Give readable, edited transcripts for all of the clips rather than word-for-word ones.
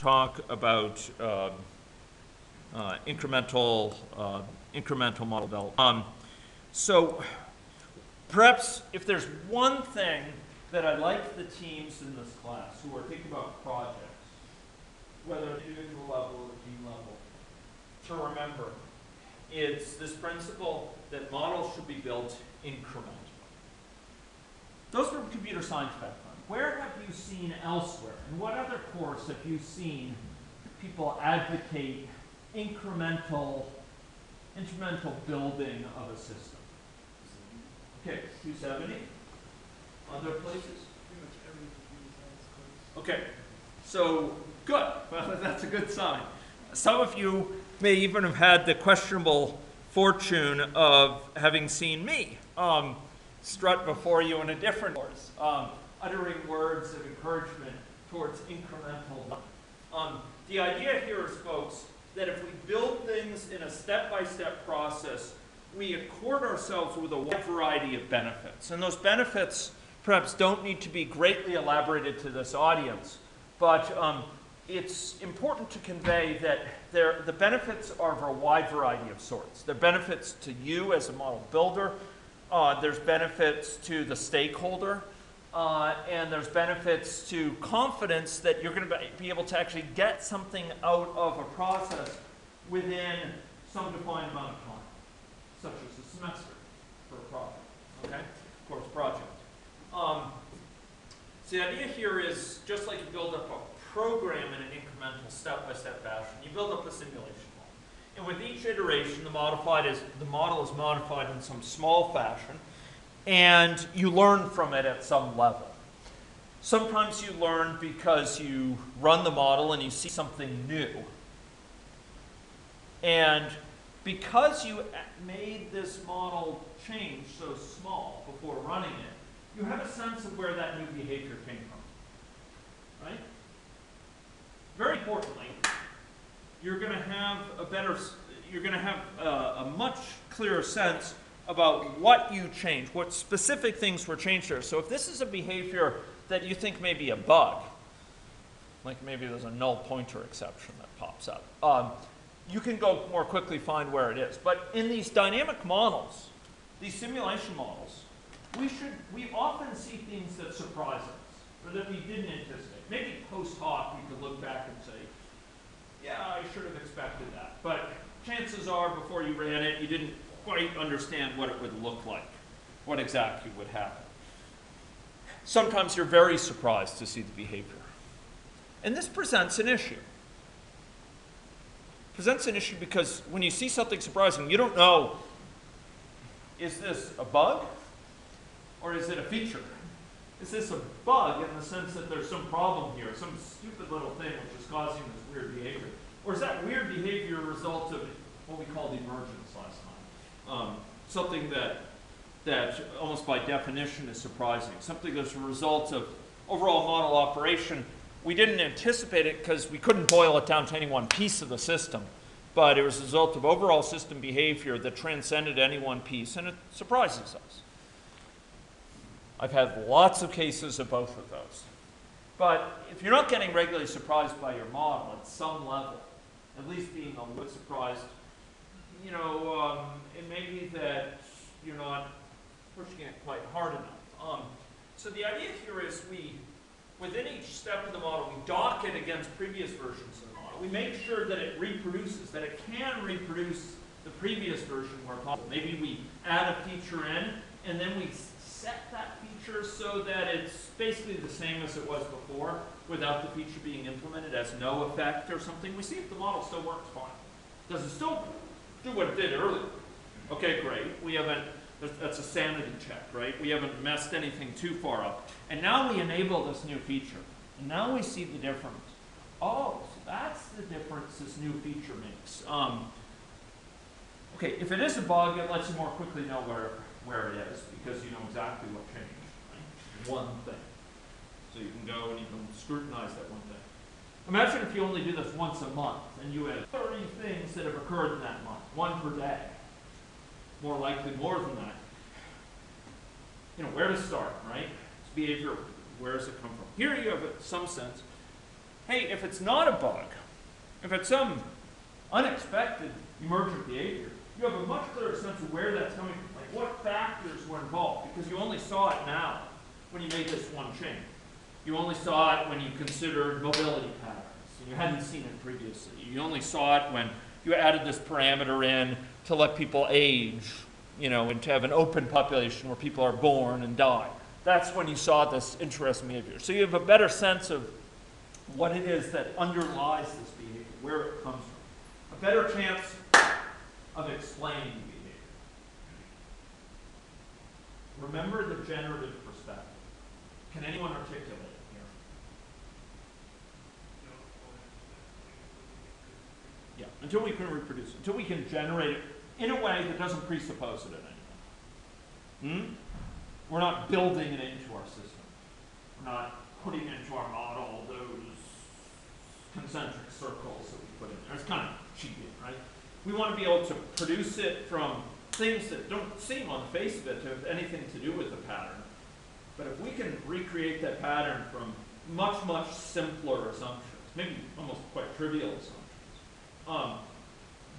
talk about incremental model development. So perhaps if there's one thing that I'd like the teams in this class who are thinking about projects, whether at individual level or team level, to remember, it's this principle that models should be built incrementally. Those from computer science background, where have you seen elsewhere? In what other course have you seen people advocate incremental building of a system? Okay, 270. Other places? Pretty much every computer science course. Okay, so good. Well, that's a good sign. Some of you may even have had the questionable fortune of having seen me strut before you in a different course, uttering words of encouragement towards incremental. The idea here is, folks, that if we build things in a step-by-step process, we accord ourselves with a wide variety of benefits. And those benefits perhaps don't need to be greatly elaborated to this audience, but it's important to convey that the benefits are of a wide variety of sorts. There are benefits to you as a model builder, there's benefits to the stakeholder, and there's benefits to confidence that you're going to be able to actually get something out of a process within some defined amount of time, such as a semester for a project, okay? Of course, project. So the idea here is, just like you build up a program in an incremental step-by-step fashion, you build up a simulation model. And with each iteration, the model is modified in some small fashion, and you learn from it at some level. Sometimes you learn because you run the model and you see something new. And because you made this model change so small before running it, you have a sense of where that new behavior came from, right? Very importantly, you're going to have a much clearer sense about what you changed, what specific things were changed there. So if this is a behavior that you think may be a bug, like maybe there's a null pointer exception that pops up, you can go more quickly find where it is. But in these dynamic models, these simulation models, we often see things that surprise us, or that we didn't anticipate. Maybe post hoc we could look back and say, yeah, I should have expected that. But chances are, before you ran it, you didn't quite understand what it would look like, what exactly would happen. Sometimes you're very surprised to see the behavior. And this presents an issue. Presents an issue because when you see something surprising, you don't know, is this a bug or is it a feature? Is this a bug in the sense that there's some problem here, some stupid little thing which is causing this weird behavior? Or is that weird behavior a result of what we called emergence last time? Something that almost by definition is surprising. Something that's a result of overall model operation. We didn't anticipate it because we couldn't boil it down to any one piece of the system. But it was a result of overall system behavior that transcended any one piece, and it surprises us. I've had lots of cases of both of those. But if you're not getting regularly surprised by your model at some level, at least being a little bit surprised, you know, it may be that you're not pushing it quite hard enough. So the idea here is within each step of the model, we dock it against previous versions of the model. We make sure that it reproduces, that it can reproduce the previous version where possible. Maybe we add a feature in, and then we set that feature so that it's basically the same as it was before, without the feature being implemented as no effect or something. We see if the model still works fine. Does it still do what it did earlier? Okay, great. We haven't, that's a sanity check, right? We haven't messed anything too far up. And now we enable this new feature. And now we see the difference. Oh, so that's the difference this new feature makes. Okay, if it is a bug, it lets you more quickly know where it is, because you know exactly what changed, right? One thing. So you can go and you can scrutinize that one thing. Imagine if you only do this once a month, and you had 30 things that have occurred in that month, one per day. More likely more than that. You know, where to start, right? It's behavior, where does it come from? Here you have some sense. hey, if it's not a bug, if it's some unexpected emergent behavior, you have a much clearer sense of where that's coming from, like what factors were involved, because you only saw it now when you made this one change. You only saw it when you considered mobility patterns, and you hadn't seen it previously. You only saw it when you added this parameter in to let people age, you know, and to have an open population where people are born and die. That's when you saw this interesting behavior. So you have a better sense of what it is that underlies this behavior, where it comes from. A better chance of explaining the behavior. Remember the generative perspective. Can anyone articulate it here? Yeah, until we can reproduce it, until we can generate it in a way that doesn't presuppose it in any way. We're not building it into our system. We're not putting into our model those concentric circles that we put in there. It's kind of cheating, right? We want to be able to produce it from things that don't seem on the face of it to have anything to do with the pattern. But if we can recreate that pattern from much, much simpler assumptions, maybe almost quite trivial assumptions,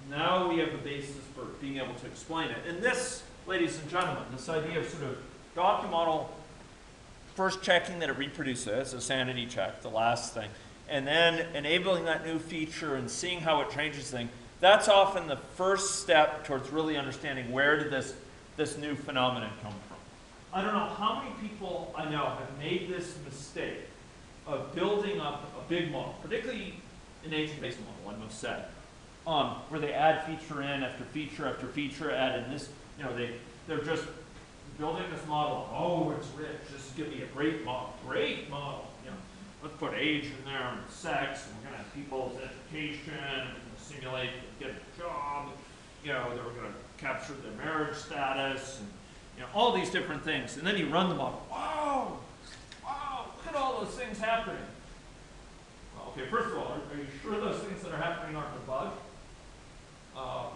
now we have a basis for being able to explain it. And this, ladies and gentlemen, this idea of sort of docu model, first checking that it reproduces, a sanity check, the last thing, and then enabling that new feature and seeing how it changes things, that's often the first step towards really understanding where did this new phenomenon come from. I don't know how many people I know have made this mistake of building up a big model, particularly an agent-based model, I must say, where they add feature in after feature after feature, add in this, you know, they're just building this model. Oh, it's rich. This is going to be a great model. Great model. You know, let's put age in there and sex, and we're going to have people's education, and we're going to simulate get a job. You know, then we're going to capture their marriage status, and you know, all these different things. And then you run the model. Wow, wow, look at all those things happening. Well, okay, first of all, are you sure those things that are happening aren't a bug?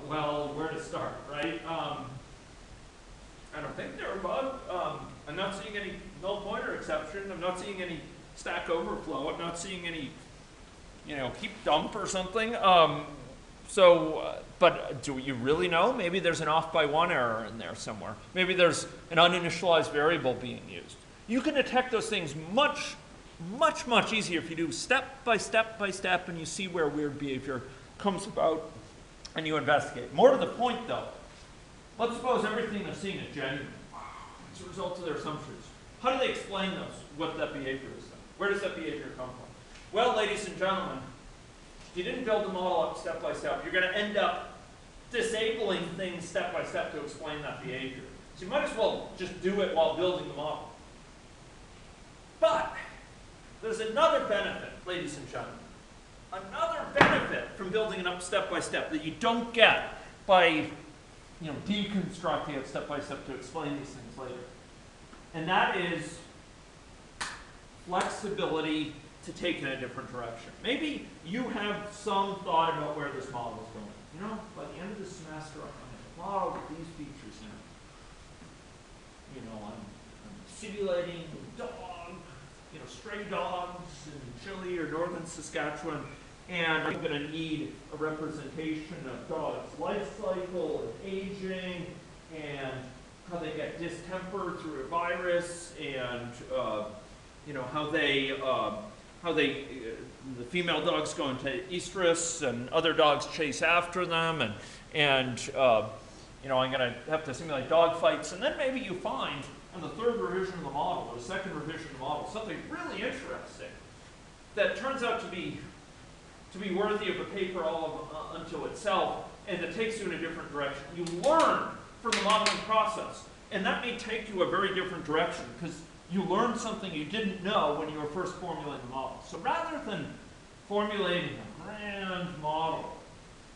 Well, where to start, right? I don't think they're a bug. I'm not seeing any null pointer exception. I'm not seeing any stack overflow. I'm not seeing any, you know, heap dump or something. But do you really know? Maybe there's an off by one error in there somewhere. Maybe there's an uninitialized variable being used. You can detect those things much, much, much easier if you do step by step by step and you see where weird behavior comes about and you investigate. More to the point though, let's suppose everything they're seeing is genuine. It's a result of their assumptions. How do they explain those, what that behavior is then? Where does that behavior come from? Well, ladies and gentlemen, if you didn't build the model up step by step, you're going to end up disabling things step by step to explain that behavior. So you might as well just do it while building the model. But there's another benefit, ladies and gentlemen. Another benefit from building it up step by step that you don't get by deconstructing it step by step to explain these things later. And that is flexibility to take in a different direction. Maybe you have some thought about where this model is going. You know, by the end of the semester, I'm going to model with these features in it. You know, I'm simulating dog, stray dogs in Chile or northern Saskatchewan, and I'm going to need a representation of dogs' life cycle and aging, and how they get distemper through a virus, and how the female dogs go into estrus, and other dogs chase after them, and I'm going to have to simulate dog fights, and then maybe you find on the third revision of the model or the second revision of the model something really interesting that turns out to be worthy of a paper all unto itself, and that takes you in a different direction. You learn from the modeling process, and that may take you a very different direction because you learned something you didn't know when you were first formulating the model. So rather than formulating a grand model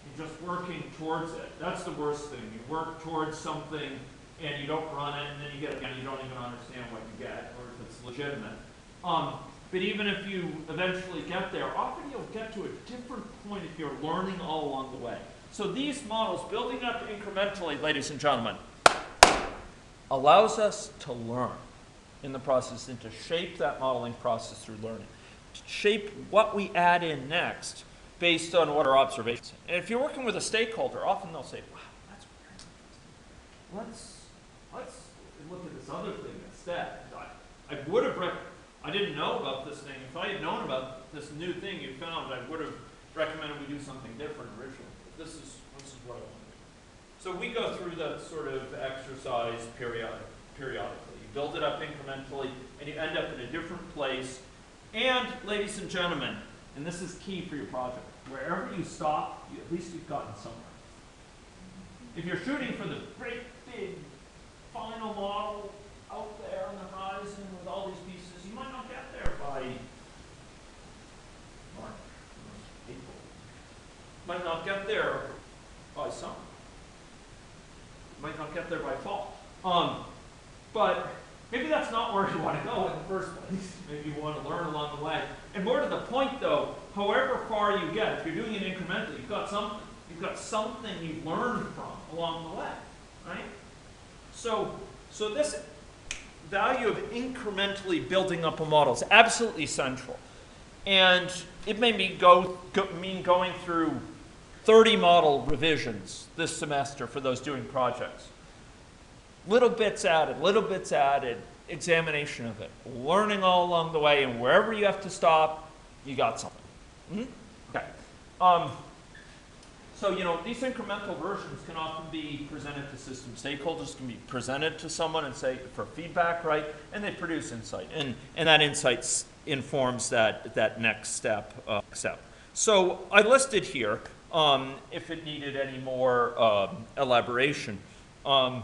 and just working towards it, that's the worst thing. You work towards something and you don't run it, and then you get it again, you don't even understand what you get or if it's legitimate. But even if you eventually get there, often you'll get to a different point if you're learning all along the way. So these models, building up incrementally, ladies and gentlemen, allows us to learn in the process and to shape that modeling process through learning. shape what we add in next based on what our observations. And if you're working with a stakeholder, often they'll say, wow, that's very interesting. Let's look at this other thing instead. I would have I didn't know about this thing. If I had known about this new thing you found, I would have recommended we do something different originally. But this is what I want to do. So we go through that sort of exercise periodically. You build it up incrementally, and you end up in a different place. And, ladies and gentlemen, and this is key for your project, wherever you stop, at least you've gotten somewhere. If you're shooting for the great big final model out there on the horizon with all these pieces, you might not get there by March, April. Might not get there by summer. Might not get there by fall. But maybe that's not where you want to go in the first place. Maybe you want to learn along the way. And more to the point, though, however far you get, if you're doing it incrementally, you've got something. You've got something you've learned from along the way, right? So this value of incrementally building up a model is absolutely central. And it may mean going through 30 model revisions this semester for those doing projects. Little bits added, examination of it, learning all along the way, and wherever you have to stop, you got something. Okay. So, these incremental versions can often be presented to system stakeholders, can be presented to someone and say, for feedback, right? And they produce insight. And that insight informs that next step. So I listed here, if it needed any more elaboration, a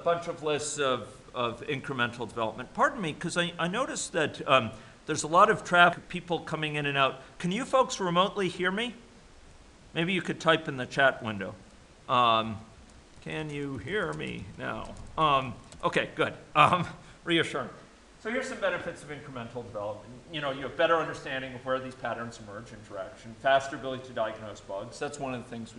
bunch of lists of incremental development. Pardon me, because I noticed that there's a lot of traffic, people coming in and out. Can you folks remotely hear me? Maybe you could type in the chat window. Can you hear me now? Okay, good. Reassuring. So here's some benefits of incremental development. You have better understanding of where these patterns emerge, interaction, faster ability to diagnose bugs. That's one of the things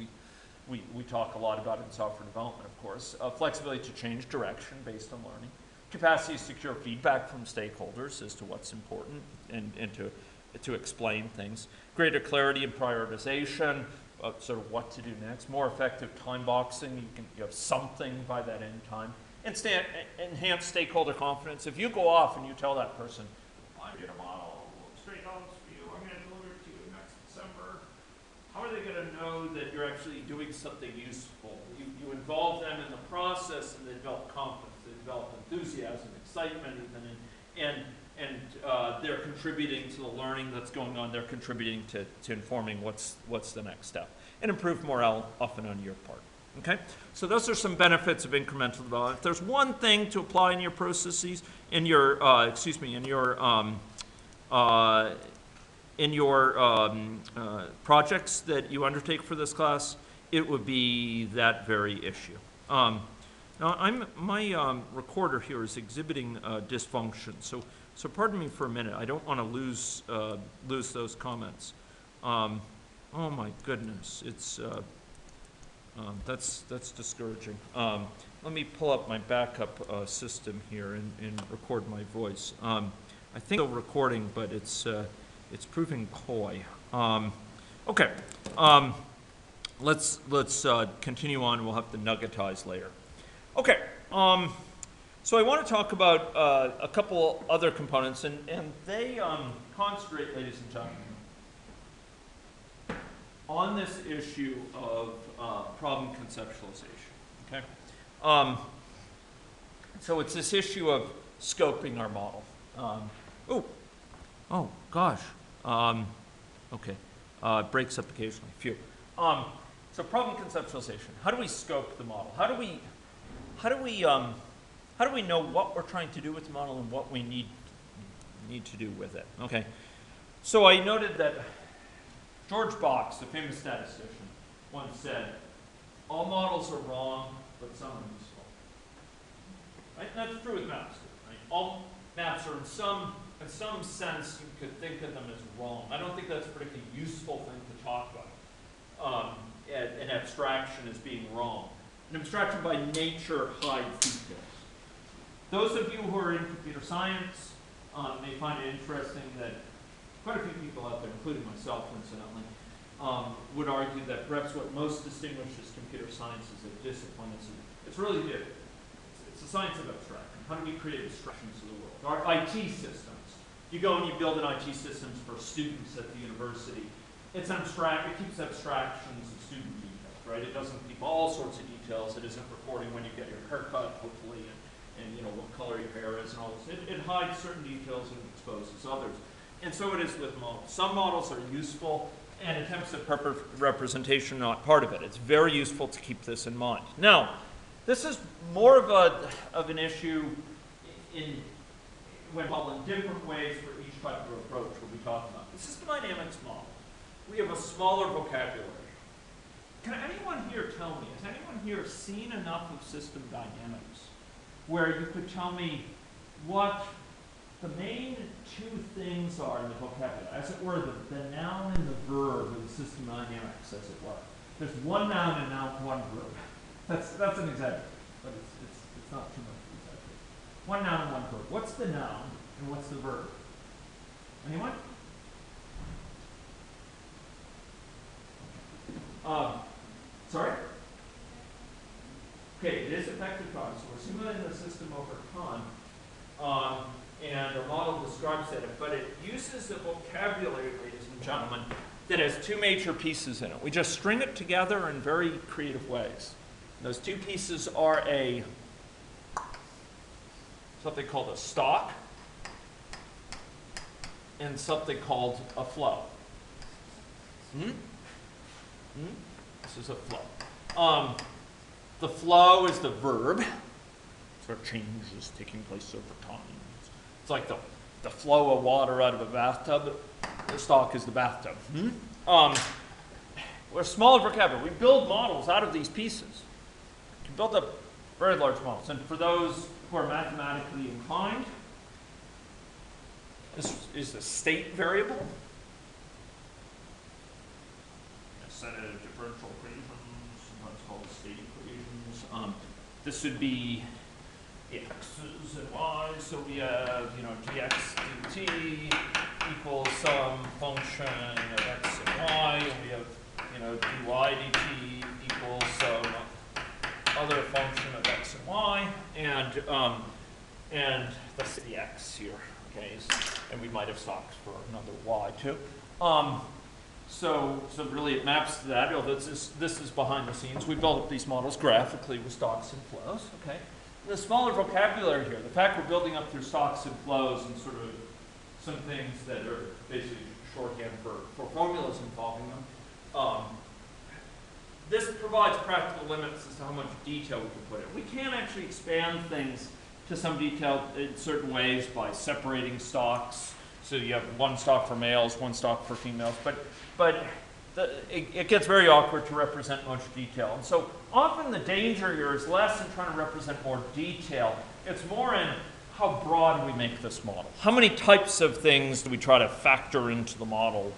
we talk a lot about in software development, of course. Flexibility to change direction based on learning. Capacity to secure feedback from stakeholders as to what's important and to explain things. Greater clarity and prioritization, sort of what to do next. More effective time boxing. You have something by that end time. And enhance stakeholder confidence. If you go off and you tell that person, I did a model, straight notes for you, I'm going to deliver it to you next December, how are they going to know that you're actually doing something useful? You involve them in the process, and they develop confidence, they develop enthusiasm, excitement even, and they're contributing to the learning that's going on. They're contributing to informing what's the next step. And improve morale often on your part. Okay, so those are some benefits of incremental development. If there's one thing to apply in your processes, in your projects that you undertake for this class, it would be that very issue. Now, my recorder here is exhibiting dysfunction, so pardon me for a minute. I don't want to lose those comments. Oh my goodness, it's. That's discouraging. Let me pull up my backup system here and record my voice. I think still recording, but it's proving coy. Okay, let's continue on. We'll have to nuggetize later. Okay, so I want to talk about a couple other components, and they concentrate, ladies and gentlemen, on this issue of problem conceptualization, okay? So it's this issue of scoping our model. Oh gosh, okay, it breaks up occasionally, phew. So problem conceptualization, how do we scope the model? How do we know what we're trying to do with the model and what we need to do with it, okay? So I noted that George Box, the famous statistician, once said, all models are wrong, but some are useful. Right? And that's true with maps. Right? All maps are in some sense, you could think of them as wrong. I don't think that's a particularly useful thing to talk about. An abstraction as being wrong. An abstraction by nature hides details. Those of you who are in computer science may find it interesting that quite a few people out there, including myself incidentally, would argue that perhaps what most distinguishes computer science as a discipline is it's really different. It's a science of abstraction. How do we create abstractions of the world? Our IT systems. You go and you build an IT systems for students at the university. It's abstract. It keeps abstractions of student details, right? It doesn't keep all sorts of details. It isn't recording when you get your haircut, hopefully, and you know what color your hair is and all this. It hides certain details and exposes others. And so it is with models. Some models are useful, and attempts at proper representation are not part of it. It's very useful to keep this in mind. Now, this is more of an issue when involved in different ways for each type of approach we'll be talking about. The system dynamics model, we have a smaller vocabulary. Can anyone here tell me, has anyone here seen enough of system dynamics where you could tell me what the main two things are in the vocabulary, as it were, the noun and the verb of the system dynamics, as it were? There's one noun and now one verb. That's an exaggeration, but it's not too much of an exaggeration. One noun and one verb. What's the noun and what's the verb? Anyone? Sorry? Okay, it is effective time, so we're simulating the system over time. And our model describes that, but it uses a vocabulary, ladies and gentlemen, that has two major pieces in it. We just string it together in very creative ways. Those two pieces are something called a stock and something called a flow. This is a flow. The flow is the verb. Sort of changes taking place over time. It's like the flow of water out of a bathtub. The stock is the bathtub. We're a smaller vocabulary. We build models out of these pieces. We can build up very large models. And for those who are mathematically inclined, this is a state variable. A set of differential equations, sometimes called state equations. This would be the x's and y's, so we have, dx dt equals some function of x and y, and we have, dy dt equals some other function of x and y, and that's the x here, okay, and we might have stocks for another y too. So really it maps to that, although this is behind the scenes. We build up these models graphically with stocks and flows, okay? The smaller vocabulary here, the fact we're building up through stocks and flows and sort of some things that are basically shorthand for formulas involving them, this provides practical limits as to how much detail we can put in. We can actually expand things to some detail in certain ways by separating stocks. So you have one stock for males, one stock for females, but it gets very awkward to represent much detail. And so often the danger here is less in trying to represent more detail. It's more in how broad we make this model. How many types of things do we try to factor into the model?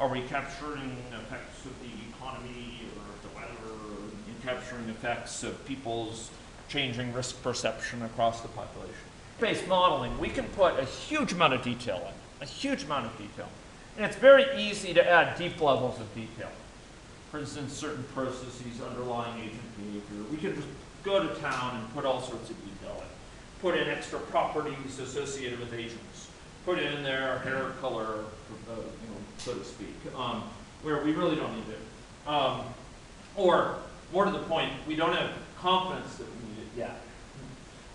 Are we capturing effects of the economy or the weather, or capturing effects of people's changing risk perception across the population? Based modeling, we can put a huge amount of detail in, a huge amount of detail. And it's very easy to add deep levels of detail. For instance, certain processes underlying agent behavior. We can just go to town and put all sorts of detail in. Put in extra properties associated with agents. Put in their hair color, so to speak, where we really don't need it. Or, more to the point, we don't have confidence that we need it yet.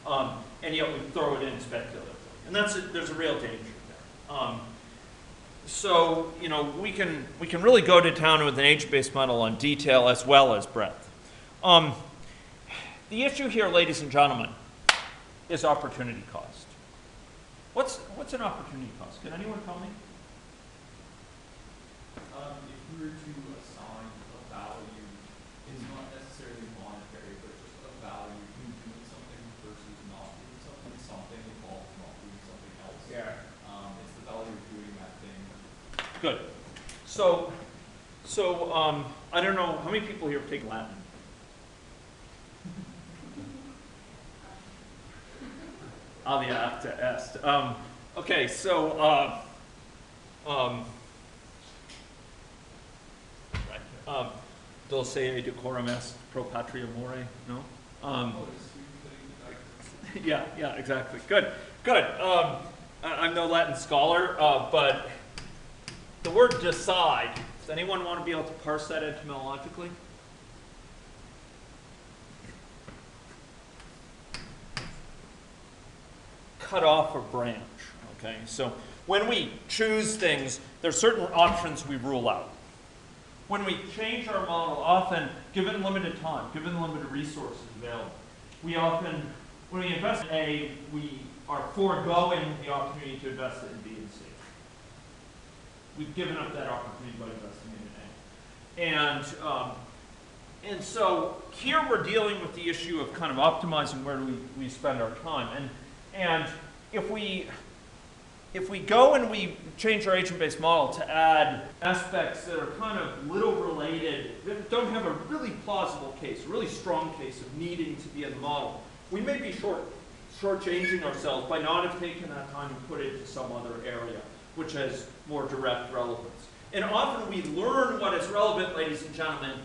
And yet we throw it in speculatively. And there's a real danger there. So, we can really go to town with an age-based model on detail as well as breadth. The issue here, ladies and gentlemen, is opportunity cost. What's an opportunity cost? Can anyone tell me? If we were to assign a value, it's not necessarily monetary, but just a value in doing something versus not doing something. Something involves not doing something else. Yeah. It's the value of doing that thing. Good. So I don't know, how many people here take Latin? Alia acta est. Okay, so dulce et decorum est pro patria more, no? Yeah, yeah, exactly. Good, good. I'm no Latin scholar, but the word decide, does anyone want to be able to parse that etymologically? Cut off or branch, okay? So when we choose things, there's certain options we rule out. When we change our model, often, given limited time, given limited resources available, we often, when we invest in A, we are foregoing the opportunity to invest in B and C. We've given up that opportunity by investing in A. And so here we're dealing with the issue of kind of optimizing where do we spend our time. And if we go and we change our agent-based model to add aspects that are kind of little related, that don't have a really plausible case, a really strong case of needing to be in the model, we may be shortchanging ourselves by not have taken that time and put it into some other area, which has more direct relevance. And often we learn what is relevant, ladies and gentlemen,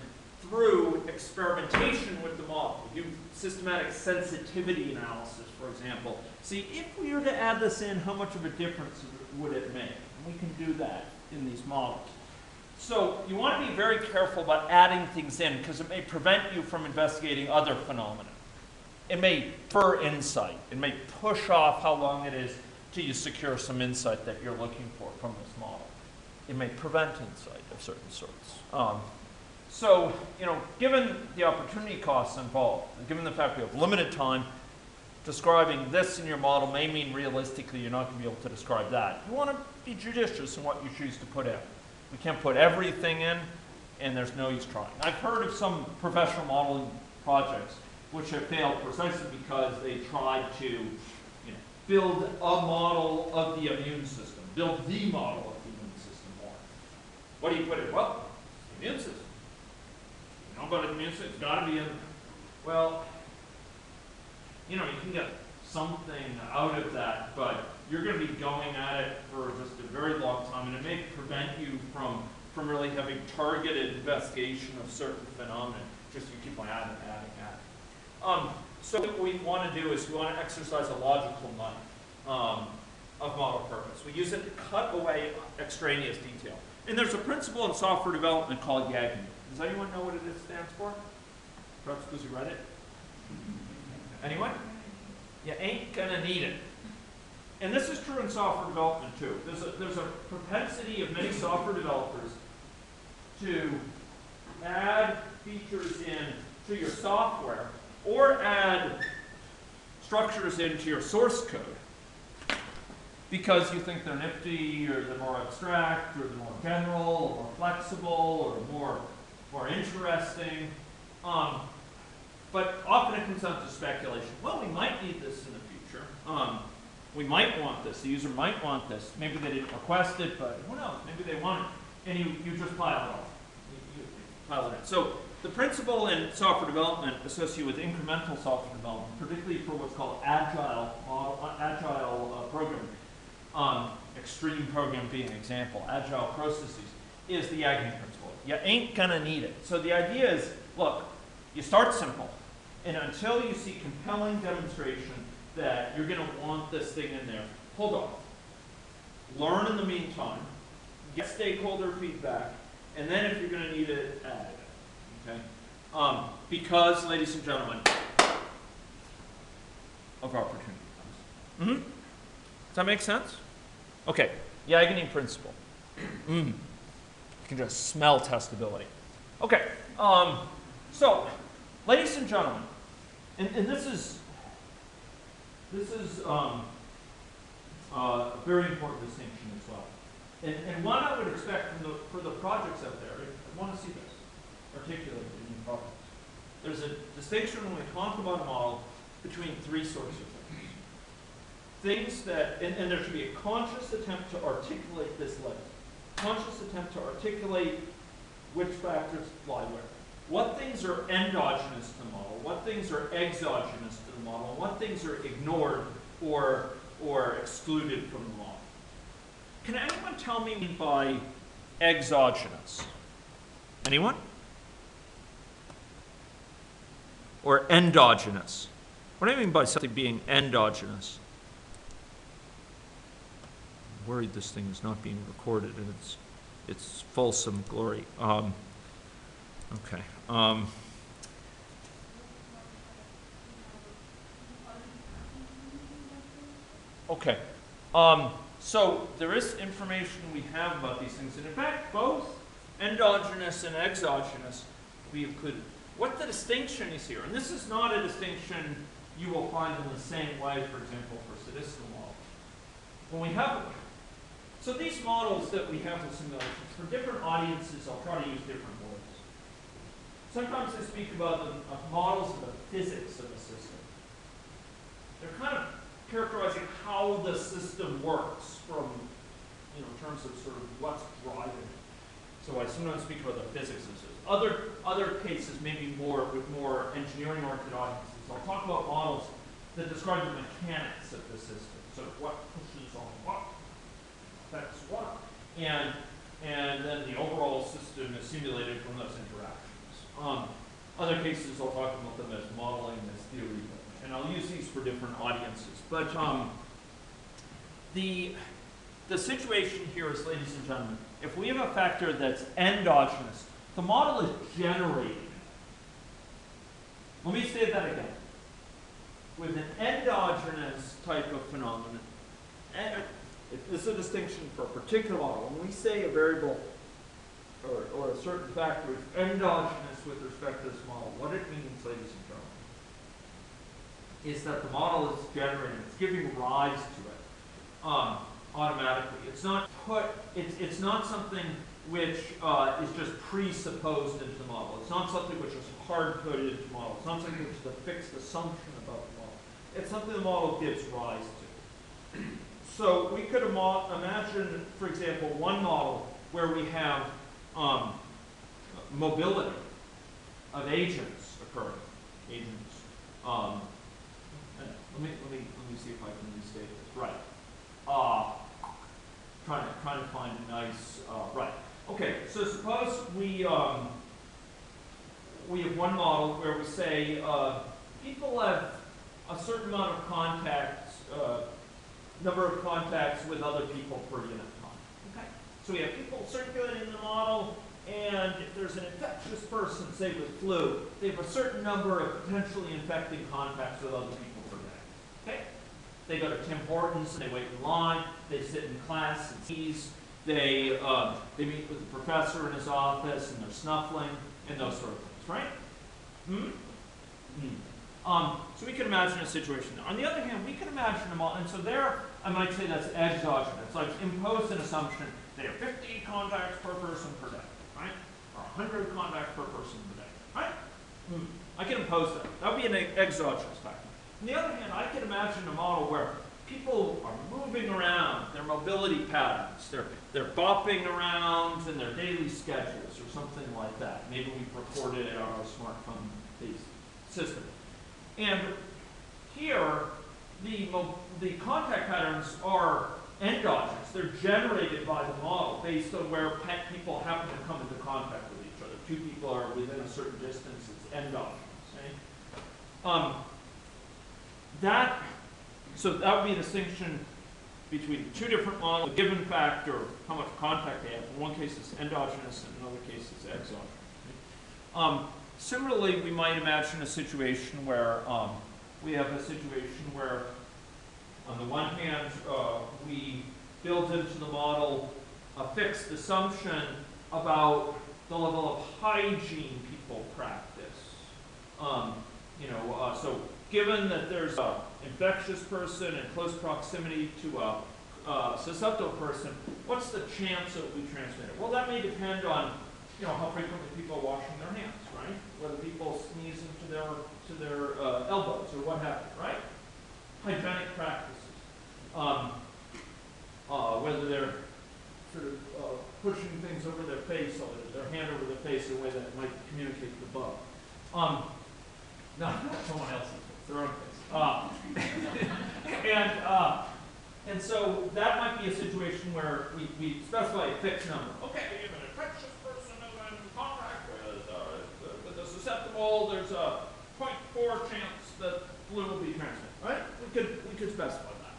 through experimentation with the model. We do systematic sensitivity analysis, for example. See, if we were to add this in, how much of a difference would it make? And we can do that in these models. So you want to be very careful about adding things in because it may prevent you from investigating other phenomena. It may infer insight. It may push off how long it is till you secure some insight that you're looking for from this model. It may prevent insight of certain sorts. So, you know, given the opportunity costs involved, given the fact we have limited time, describing this in your model may mean realistically you're not going to be able to describe that. You want to be judicious in what you choose to put in. We can't put everything in, and there's no use trying. I've heard of some professional modeling projects which have failed precisely because they tried to build a model of the immune system, build the model of the immune system more. What do you put in? Well, the immune system. You know about the immune system? It's got to be in. Well, you know, you can get something out of that, but you're going to be going at it for just a very long time, and it may prevent you from really having targeted investigation of certain phenomena. Just you keep on adding. So what we want to do is we want to exercise a logical knife of model purpose. We use it to cut away extraneous detail. And there's a principle in software development called Aggregate. Does anyone know what it stands for? Perhaps because you read it? Anyone? You ain't gonna need it. And this is true in software development too. There's a propensity of many software developers to add features in to your software or add structures into your source code because you think they're nifty or they're more abstract or they're more general or more flexible or more interesting. But often it comes down to speculation. Well, we might need this in the future. We might want this. The user might want this. Maybe they didn't request it, but who knows? Maybe they want it. And you just pile it on. You pile it in. So the principle in software development associated with incremental software development, particularly for what's called agile programming, extreme programming being an example, agile processes, is the Aggregate principle. You ain't gonna need it. So the idea is, look, you start simple, and until you see compelling demonstration that you're going to want this thing in there, hold off. Learn in the meantime, get stakeholder feedback, and then if you're going to need it, add it. Okay? Because, ladies and gentlemen, of opportunity comes. Does that make sense? Okay, the Aggregate principle. You can just smell testability. Okay. So, ladies and gentlemen, and this is a very important distinction as well. And one I would expect for the projects out there, I want to see this articulated in your projects. There's a distinction when we talk about a model between three sorts of things. Things that, and there should be a conscious attempt to articulate this list. Conscious attempt to articulate which factors lie where. What things are endogenous to the model, what things are exogenous to the model, and what things are ignored or or excluded from the model. Can anyone tell me by exogenous? Anyone? Or endogenous? What do I mean by something being endogenous? I'm worried this thing is not being recorded and it's fulsome glory. Okay. Okay. So there is information we have about these things, and in fact, both endogenous and exogenous we included. What the distinction is here, and this is not a distinction you will find in the same way, for example, for statistical models. When we have, so these models that we have with simulations, for different audiences, I'll try to use different words. Sometimes I speak about the models of the physics of a system. They're kind of characterizing how the system works from, in terms of sort of what's driving it. So I sometimes speak about the physics of the system. Other cases, maybe more with more engineering-oriented audiences, I'll talk about models that describe the mechanics of the system. So what pushes on what, affects what, and then the overall system is simulated from those interactions. Other cases, I'll talk about them as modeling, as theory, and I'll use these for different audiences. But the situation here is, ladies and gentlemen, if we have a factor that's endogenous, the model is generated. Let me say that again. With an endogenous type of phenomenon, this is a distinction for a particular model. When we say a variable or a certain factor is endogenous with respect to this model, what it means, ladies and gentlemen, is that the model is generating, it's giving rise to it automatically. It's not it's not something which is just presupposed into the model. It's not something which is hard-coded into the model. It's not something which is a fixed assumption about the model. It's something the model gives rise to. So we could imagine, for example, one model where we have mobility of agents occurring. Agents. Let me see if I can restate this. Right. Trying to find a nice right. Okay. So suppose we have one model where we say people have a certain amount of contacts, number of contacts with other people per unit time. Okay. So we have people circulating in the model, and if there's an infectious person, say with flu, they have a certain number of potentially infecting contacts with other people per day. Okay. They go to Tim Hortons and they wait in line. They sit in class and tease. They meet with the professor in his office and they're snuffling and those sort of things, right? So we can imagine a situation there. On the other hand, we can imagine a model, and so there I might say that's exogenous. Like impose an assumption they have 50 contacts per person per day, right? Or 100 contacts per person per day, right? I can impose that. That would be an exogenous factor. On the other hand, I can imagine a model where people are moving around, their mobility patterns, they're bopping around in their daily schedules or something like that. Maybe we've recorded it on our smartphone-based system. And here, the contact patterns are endogenous. They're generated by the model based on where people happen to come into contact with each other. Two people are within a certain distance, it's endogenous. Right? So that would be a distinction between two different models, a given factor of how much contact they have. In one case it's endogenous, and in another case it's exogenous. Similarly, we might imagine a situation where we have a situation where, on the one hand, we build into the model a fixed assumption about the level of hygiene people practice. So given that there's an infectious person in close proximity to a susceptible person, what's the chance that we transmit it? Well, that may depend on how frequently people are washing their hands, right? Whether people sneeze into their elbows or what have you, right? Hygienic practices. Whether they're sort of pushing things over their face, or their hand over their face in a way that might communicate the bug. No, not someone else's face, their own face. And so that might be a situation where we specify a fixed number. Okay, if an infectious person is in contact with the susceptible, there's a 0.4 chance that flu will be transmitted, right? We could specify that.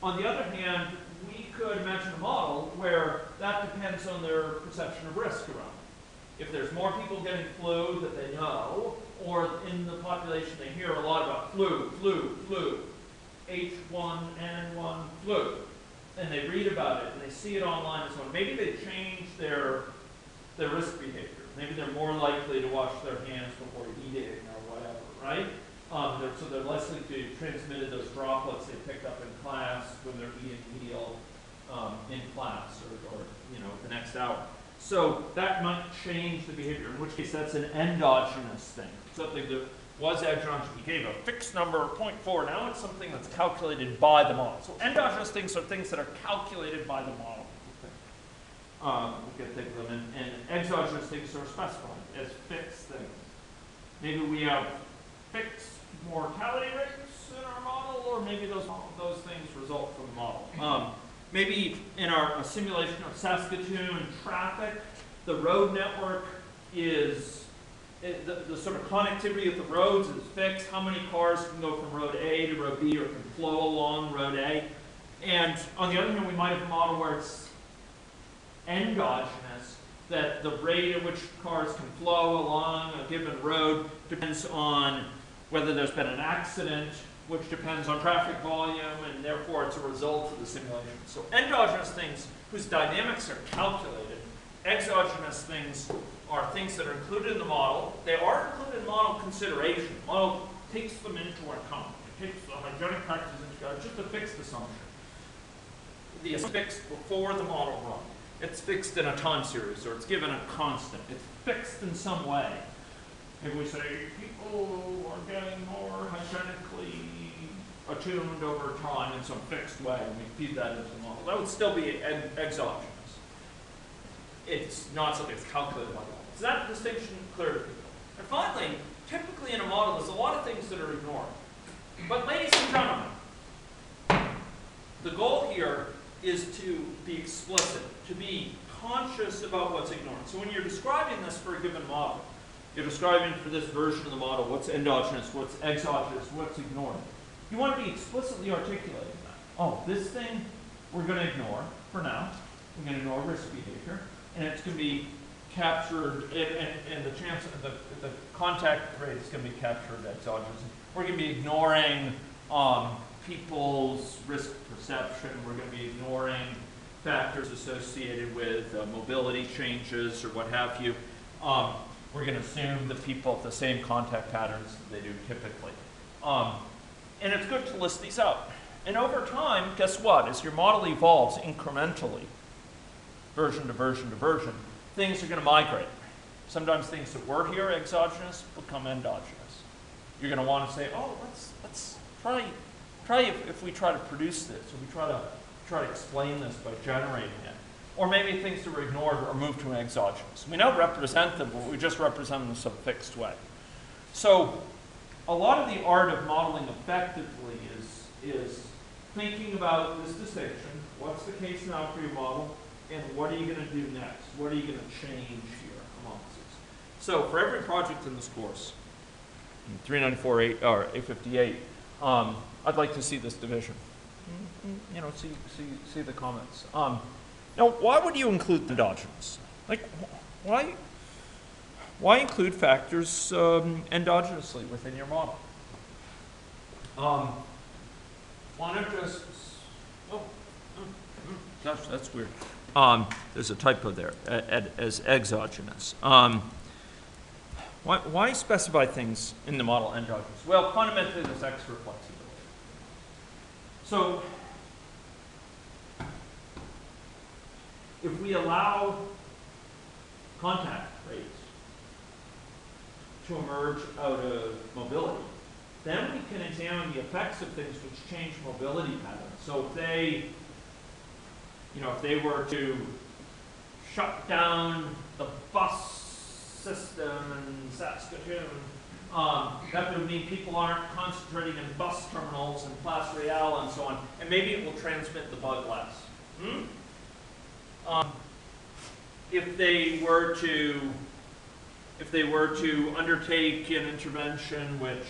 On the other hand, we could imagine a model where that depends on their perception of risk around it. If there's more people getting flu that they know, or in the population they hear a lot about flu, H1N1 flu, and they read about it and they see it online and so on, maybe they change their risk behavior. Maybe they're more likely to wash their hands before eating or whatever, right? So they're less likely to transmit those droplets they picked up in class when they're eating a meal in class or the next hour. So that might change the behavior, in which case that's an endogenous thing. Something that was exogenous, we gave a fixed number, 0.4. Now it's something that's calculated by the model. So endogenous things are things that are calculated by the model. We can think of them. And exogenous things are specified as fixed things. Maybe we have fixed mortality rates in our model, or maybe those things result from the model. Maybe in a simulation of Saskatoon traffic, the road network is, the sort of connectivity of the roads is fixed. How many cars can go from road A to road B or can flow along road A? And on the other hand, we might have a model where it's endogenous, that the rate at which cars can flow along a given road depends on whether there's been an accident, which depends on traffic volume, and therefore it's a result of the simulation. So endogenous things whose dynamics are calculated. Exogenous things are things that are included in the model. They are included in model consideration. The model takes them into account. It takes the hygienic practices into account. It's just a fixed assumption. It's fixed before the model run. It's fixed in a time series, or it's given a constant. It's fixed in some way. If we say people are getting more hygienically attuned over time in some fixed way, and we feed that into the model, that would still be exogenous. It's not something that's calculated by the model. Is that distinction clear to people? And finally, typically in a model, there's a lot of things that are ignored. But ladies and gentlemen, the goal here is to be explicit, to be conscious about what's ignored. So when you're describing this for a given model, you're describing for this version of the model what's endogenous, what's exogenous, what's ignored. You want to be explicitly articulating that. Oh, this thing we're going to ignore for now. We're going to ignore risk behavior, and it's going to be captured, and the chance of the contact rate is going to be captured exogenous. We're going to be ignoring people's risk perception. We're going to be ignoring factors associated with mobility changes or what have you. We're going to assume that people have the same contact patterns that they do typically. And it's good to list these out. And over time, guess what? As your model evolves incrementally, version to version to version, things are going to migrate. Sometimes things that were here exogenous become endogenous. You're going to want to say, oh, let's try if we try to produce this, or we try to explain this by generating it. Or maybe things that were ignored are moved to an exogenous. We now represent them, but we just represent them in some fixed way. So a lot of the art of modeling effectively is thinking about this distinction. What's the case now for your model? And what are you going to do next? What are you going to change here amongst this? So for every project in this course, 394 or 858, I'd like to see this division. See the comments. Now, why would you include endogenously? Like, why include factors endogenously within your model? Why not just? Gosh, that's weird. There's a typo there. As exogenous. Why specify things in the model endogenous? Well, fundamentally, there's extra flexibility. So, if we allow contact rates to emerge out of mobility, then we can examine the effects of things which change mobility patterns. So if they were to shut down the bus system in Saskatoon That would mean people aren't concentrating in bus terminals and Place Real and so on, and maybe it will transmit the bug less. If they were to undertake an intervention which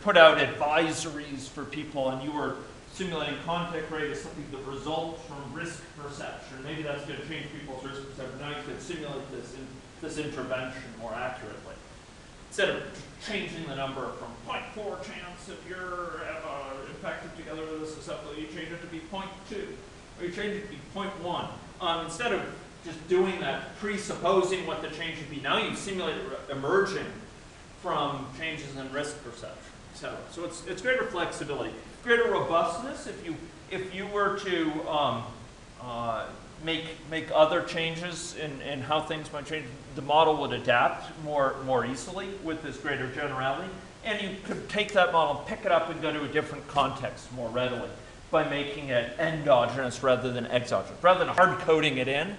put out advisories for people, and you were simulating contact rate as something that results from risk perception, maybe that's going to change people's risk perception. Now you could simulate this intervention more accurately. Instead of changing the number from 0.4 chance if you're infected together with a susceptible, you change it to be 0.2, or you change it to be 0.1. Instead of just doing that, presupposing what the change would be, now you simulate it emerging from changes in risk perception, etc. So it's greater flexibility, greater robustness. If you were to make other changes in how things might change, the model would adapt more easily with this greater generality, and you could take that model, pick it up, and go to a different context more readily by making it endogenous rather than exogenous. Rather than hard coding it in,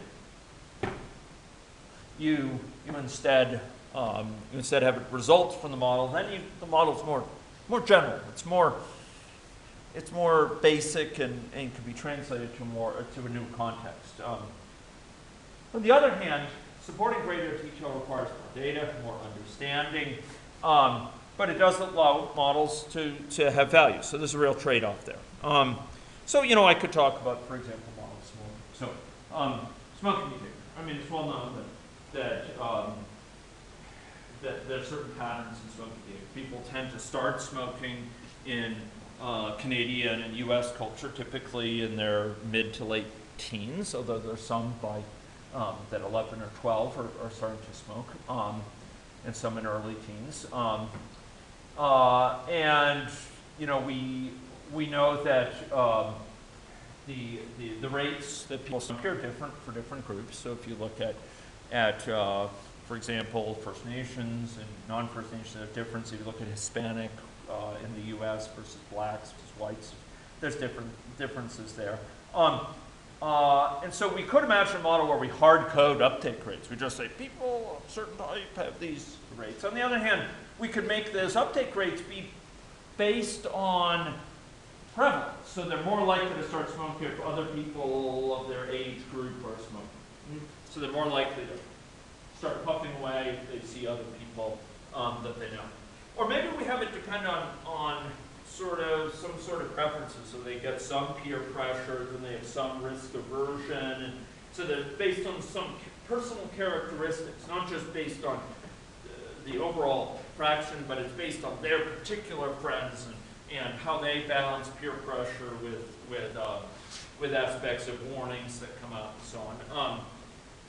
you instead have it result from the model. Then the model's more general. It's more basic and can be translated to a new context. On the other hand, supporting greater detail requires more data, more understanding, but it does allow models to have value. So there's a real trade-off there. So I could talk about, for example, models smoking. So smoking behavior. I mean, it's well known that there are certain patterns in smoking behavior. People tend to start smoking in Canadian and U.S. culture, typically in their mid to late teens, although there's some that 11 or 12 are starting to smoke, and some in early teens. And we know that the rates that people smoke are different for different groups. So if you look at for example, First Nations and non-First Nations, there's difference. If you look at Hispanic in the U.S. versus blacks versus whites, there's differences there. And so we could imagine a model where we hard code uptake rates. We just say people of a certain type have these rates. On the other hand, we could make those uptake rates be based on prevalence. So they're more likely to start smoking if other people of their age group are smoking. So they're more likely to start puffing away if they see other people that they know. Or maybe we have it depend on some sort of preferences. So they get some peer pressure, then they have some risk aversion. And so they're based on some personal characteristics, not just based on the overall fraction, but it's based on their particular friends and how they balance peer pressure with aspects of warnings that come out and so on.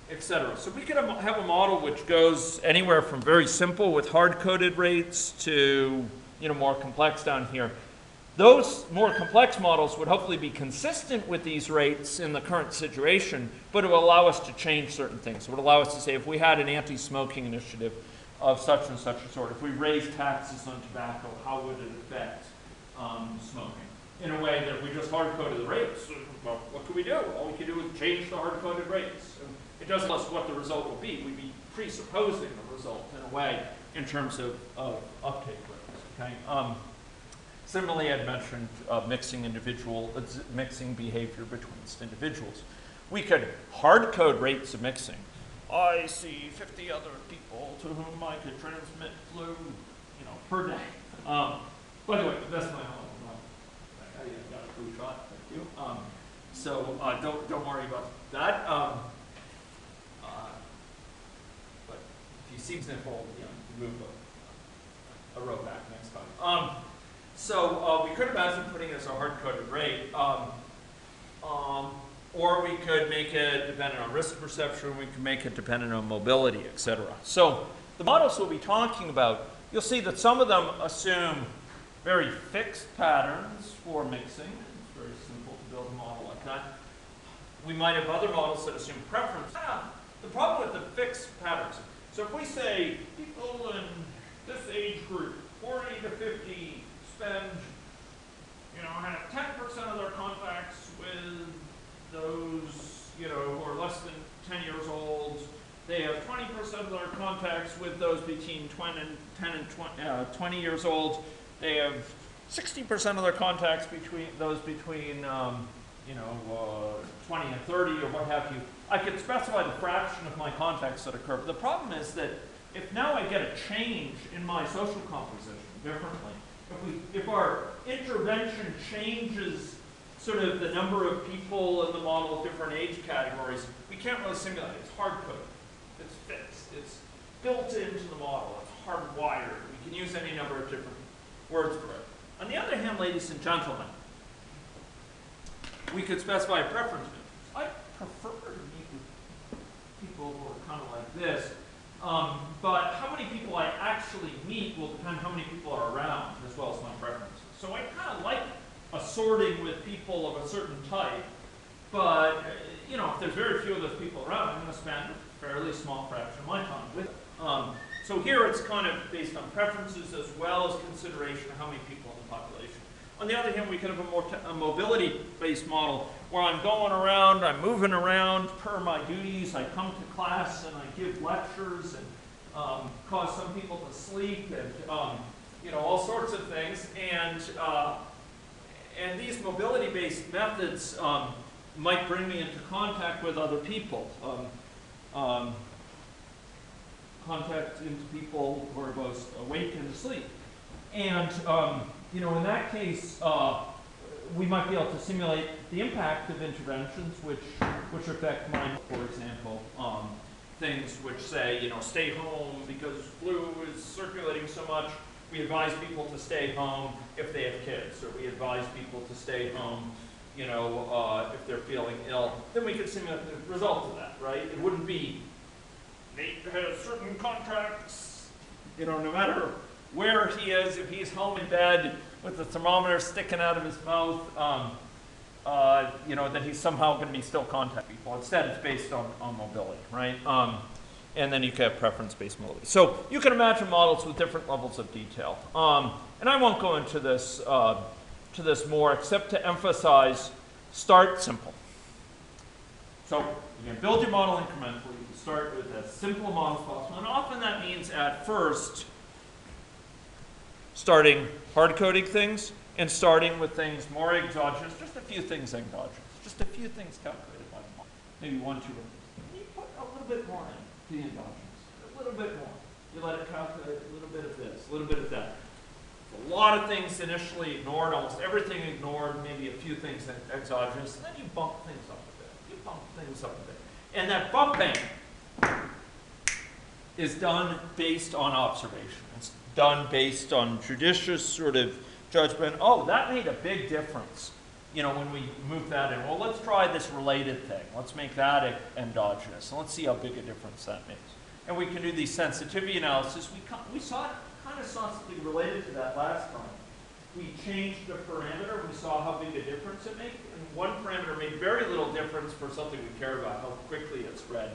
Etc. So we could have a model which goes anywhere from very simple with hard-coded rates to more complex down here. Those more complex models would hopefully be consistent with these rates in the current situation, but it will allow us to change certain things. It would allow us to say if we had an anti-smoking initiative of such and such a sort, if we raised taxes on tobacco, how would it affect smoking? In a way that we just hard-coded the rates. Well, what could we do? All we could do is change the hard-coded rates. It doesn't tell us what the result will be. We'd be presupposing the result in a way in terms of uptake rates. Okay. Similarly, I'd mentioned mixing behavior between individuals. We could hard code rates of mixing. I see 50 other people to whom I could transmit flu, per day. By the way, that's my own. I got a flu shot. Thank you. So don't worry about that. But if you see sniffle, move a row back next time. So we could imagine putting it as a hard-coded rate, or we could make it dependent on risk perception, we could make it dependent on mobility, etc. So the models we'll be talking about, you'll see that some of them assume very fixed patterns for mixing. It's very simple to build a model like that. We might have other models that assume preference. The problem with the fixed patterns, so if we say people in this age group, 40 to 50, spend, have 10% of their contacts with those, who are less than 10 years old. They have 20% of their contacts with those between 10 and 20 years old. They have 60% of their contacts between those between 20 and 30 or what have you. I could specify the fraction of my contacts that occur. But the problem is that if now I get a change in my social composition differently, if our intervention changes sort of the number of people in the model of different age categories, we can't really simulate it. It's hard-coded. It's fixed. It's built into the model. It's hardwired. We can use any number of different words for it. On the other hand, ladies and gentlemen, we could specify a preference matrix. I prefer to meet with people who are kind of like this, but how many people I actually meet will depend on how many people are around, as well as my preferences. So I kind of like assorting with people of a certain type, but if there's very few of those people around, I'm going to spend a fairly small fraction of my time with them. So here it's kind of based on preferences as well as consideration of how many people in the population. On the other hand, we could have a mobility-based model where I'm going around, I'm moving around per my duties. I come to class and I give lectures and cause some people to sleep and all sorts of things. And these mobility-based methods might bring me into contact with other people. Contact into people who are both awake and asleep. And in that case, we might be able to simulate the impact of interventions which affect mind, for example. Things which say, stay home because flu is circulating so much. We advise people to stay home if they have kids, or we advise people to stay home, if they're feeling ill. Then we could simulate the result of that, right? It wouldn't be Nate has certain contacts, no matter where he is, if he's home in bed with the thermometer sticking out of his mouth, that he's somehow going to be still contact people. Instead, it's based on mobility, right? And then you can have preference-based mobility. So you can imagine models with different levels of detail. And I won't go into this more, except to emphasize, start simple. So you can build your model incrementally. You can start with as simple a model as possible. And often that means at first starting hard-coding things and starting with things more exogenous, just a few things exogenous, just a few things calculated by the model. Maybe 1, 2 of them. And you put a little bit more in the endogenous, a little bit more. You let it calculate a little bit of this, a little bit of that. A lot of things initially ignored, almost everything ignored, maybe a few things exogenous, and then you bump things up a bit. You bump things up a bit. And that bumping is done based on observation. It's done based on judicious sort of judgment. Oh, that made a big difference, when we move that in. Well, let's try this related thing. Let's make that endogenous, and let's see how big a difference that makes. And we can do these sensitivity analysis. We kind of saw something related to that last time. We changed the parameter. We saw how big a difference it made. And one parameter made very little difference for something we care about, how quickly it spread.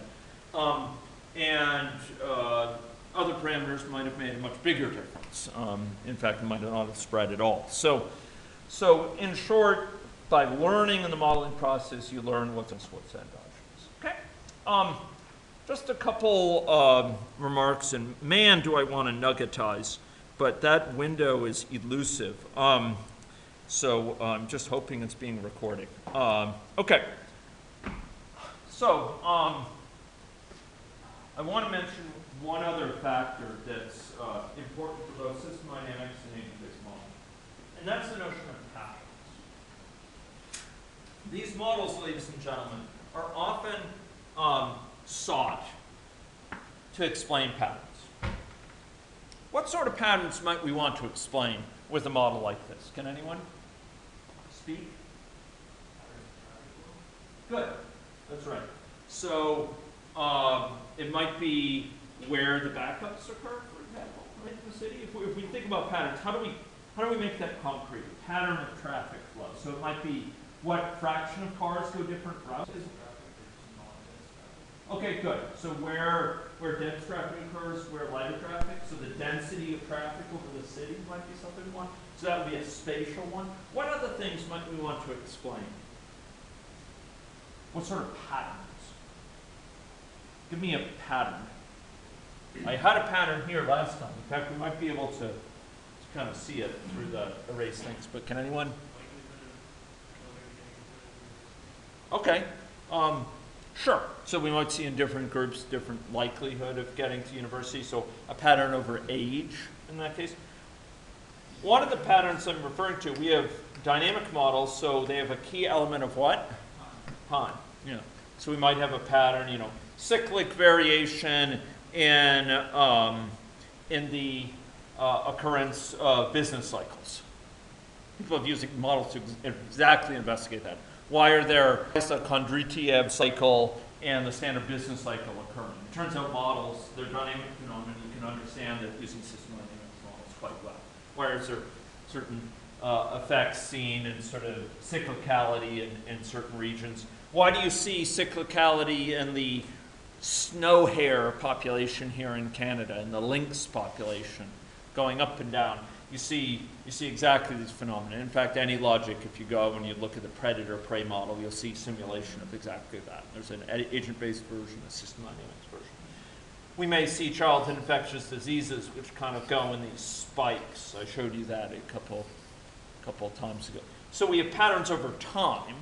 Other parameters might have made a much bigger difference. In fact, it might not have spread at all. So in short, by learning in the modeling process, you learn what's endogenous. Okay? Just a couple remarks, and man, do I want to nuggetize, but that window is elusive. So I'm just hoping it's being recorded. Okay. So I want to mention one other factor that's important for both system dynamics and agent-based modeling, and that's the notion of patterns. These models, ladies and gentlemen, are often sought to explain patterns. What sort of patterns might we want to explain with a model like this? Can anyone speak? Good. That's right. So it might be where the backups occur, for example, right in the city. If we think about patterns, how do we make that concrete? A pattern of traffic flow. So it might be what fraction of cars go different routes. Okay, good. So where dense traffic occurs, where lighter traffic. So the density of traffic over the city might be something we want. So that would be a spatial one. What other things might we want to explain? What sort of patterns? Give me a pattern. I had a pattern here last time. In fact, we might be able to kind of see it through the erase things, but can anyone? Okay, sure. So we might see in different groups different likelihood of getting to university. So a pattern over age in that case. One of the patterns I'm referring to, we have dynamic models, so they have a key element of what? Time. Yeah. So we might have a pattern, you know, cyclic variation in the occurrence of business cycles. People have used models to exactly investigate that. Why are there a Kondratiev cycle and the standard business cycle occurring? It turns out models, they're dynamic phenomena. You can understand that using system dynamics models quite well. Why is there certain effects seen in sort of cyclicality in certain regions? Why do you see cyclicality in the snow hare population here in Canada and the lynx population going up and down? You see exactly these phenomena. In fact, any logic, if you go and you look at the predator-prey model, you'll see simulation of exactly that. There's an agent-based version, a system dynamics version. We may see childhood infectious diseases, which kind of go in these spikes. I showed you that a couple of times ago. So we have patterns over time.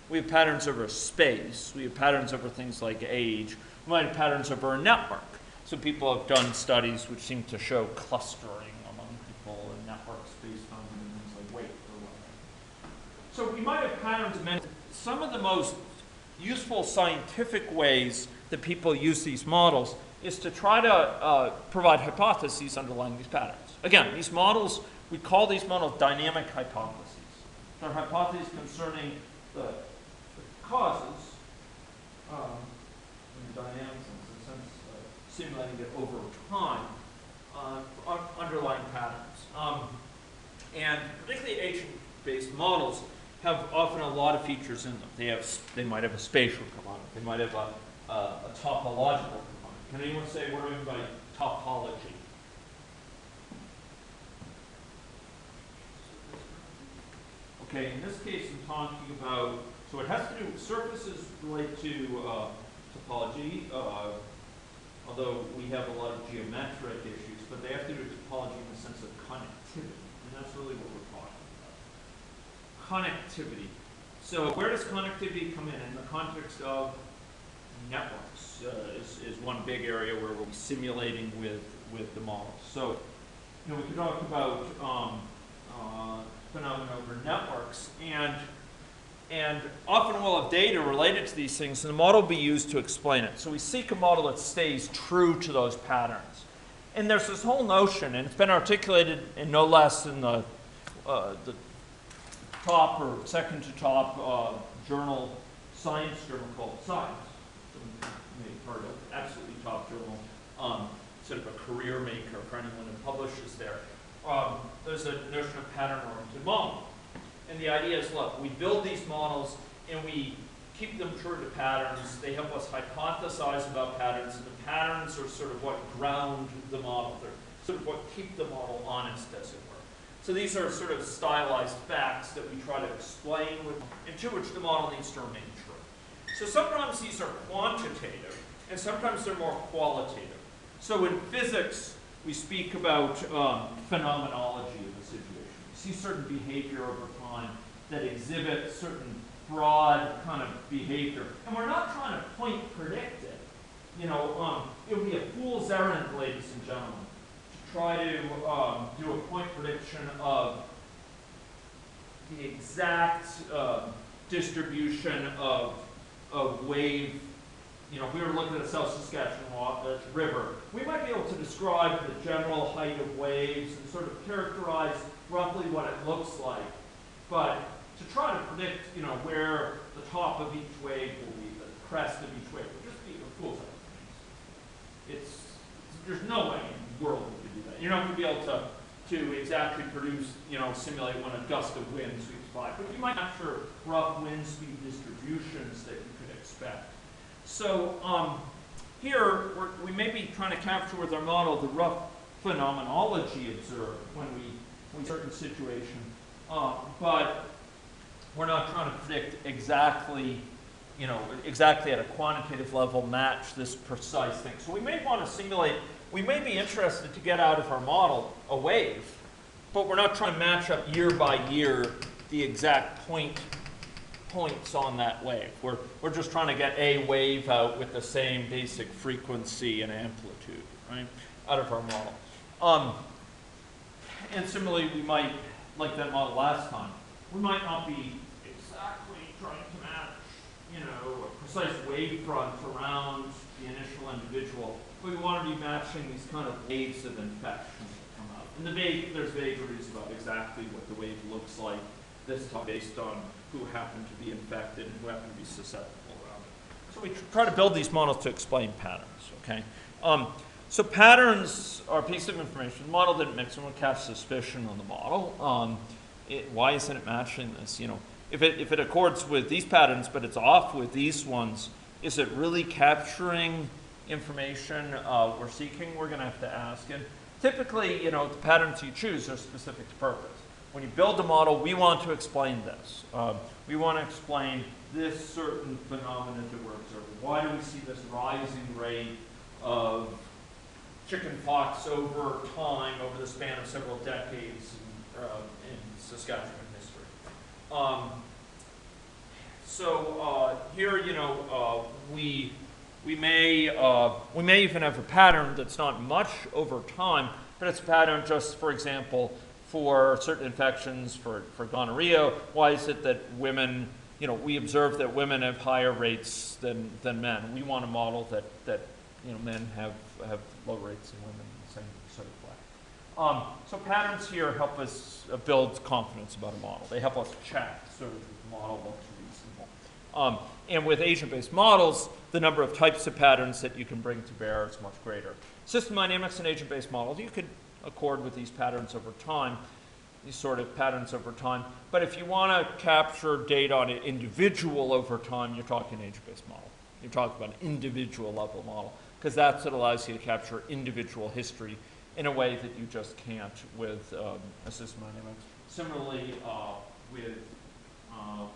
We have patterns over space. We have patterns over things like age. We might have patterns over a network. So people have done studies which seem to show clustering among people in networks based on things like weight or whatever. So we might have patterns. Some of the most useful scientific ways that people use these models is to try to provide hypotheses underlying these patterns. Again, these models, we call these models dynamic hypotheses. They're hypotheses concerning the causes in the dynamics sense, simulating it over time, underlying patterns. And particularly agent-based models have often a lot of features in them. They might have a spatial component. They might have a topological component. Can anyone say what do I mean by topology? Okay, in this case I'm talking about, so it has to do, surfaces relate to topology, although we have a lot of geometric issues, but they have to do with topology in the sense of connectivity, and that's really what we're talking about. Connectivity. So where does connectivity come in the context of networks? Is one big area where we'll be simulating with the models. So, you know, we could talk about phenomena over networks, and often we'll have data related to these things, and the model will be used to explain it. So we seek a model that stays true to those patterns. And there's this whole notion, and it's been articulated in no less than the top or second to top journal, science journal called Science. Some may have heard of, absolutely top journal, sort of a career maker for anyone who publishes there. There's a notion of pattern-oriented modeling. And the idea is, look, we build these models and we keep them true to patterns. They help us hypothesize about patterns, and the patterns are sort of what ground the model. They're sort of what keep the model honest, as it were. So these are sort of stylized facts that we try to explain and to which the model needs to remain true. So sometimes these are quantitative, and sometimes they're more qualitative. So in physics, we speak about phenomenology of the situation. We see certain behavior over time that exhibit certain broad kind of behavior. And we're not trying to point predict it. You know, it would be a fool's errand, ladies and gentlemen, to try to do a point prediction of the exact distribution of wave. You know, if we were looking at the South Saskatchewan River, we might be able to describe the general height of waves and sort of characterize roughly what it looks like. But to try to predict, you know, where the top of each wave will be, the crest of each wave, would just be a fool's errand. There's no way in the world we could do that. You're not going to be able to exactly produce, you know, simulate when a gust of wind sweeps by. But you might capture rough wind speed distributions that you could expect. So here, we may be trying to capture with our model the rough phenomenology observed when we in certain situation, but we're not trying to predict exactly you know, exactly at a quantitative level match this precise thing. So we may want to simulate, we may be interested to get out of our model a wave, but we're not trying to match up year by year the exact points on that wave. We're just trying to get a wave out with the same basic frequency and amplitude, right, out of our model. And similarly, we might, like that model last time, we might not be exactly trying to match, you know, a precise wavefront around the initial individual, but we want to be matching these kind of waves of infection that come out. And there's vagaries about exactly what the wave looks like this time based on who happened to be infected and who happened to be susceptible around it. So we try to build these models to explain patterns, okay? So patterns are a piece of information. The model didn't mix them. We'll cast suspicion on the model. Why isn't it matching this? You know, if it accords with these patterns, but it's off with these ones, is it really capturing information we're seeking? We're going to have to ask. And typically, you know, the patterns you choose are specific to purpose. When you build a model, we want to explain this. We want to explain this certain phenomenon that we're observing. Why do we see this rising rate of chicken pox over time, over the span of several decades in Saskatchewan history? Here, you know, we may even have a pattern that's not much over time, but it's a pattern just, for example, for certain infections, for gonorrhea. Why is it that women, you know, we observe that women have higher rates than men? We want a model that you know, men have low rates than women in the same sort of way. So patterns here help us build confidence about a model. They help us check sort of if the model looks reasonable. And with agent-based models, the number of types of patterns that you can bring to bear is much greater. System dynamics and agent-based models, you could accord with these patterns over time, these sort of patterns over time. But if you want to capture data on an individual over time, you're talking agent-based model. You're talking about an individual level model, because that's what allows you to capture individual history in a way that you just can't with a system dynamics. Similarly,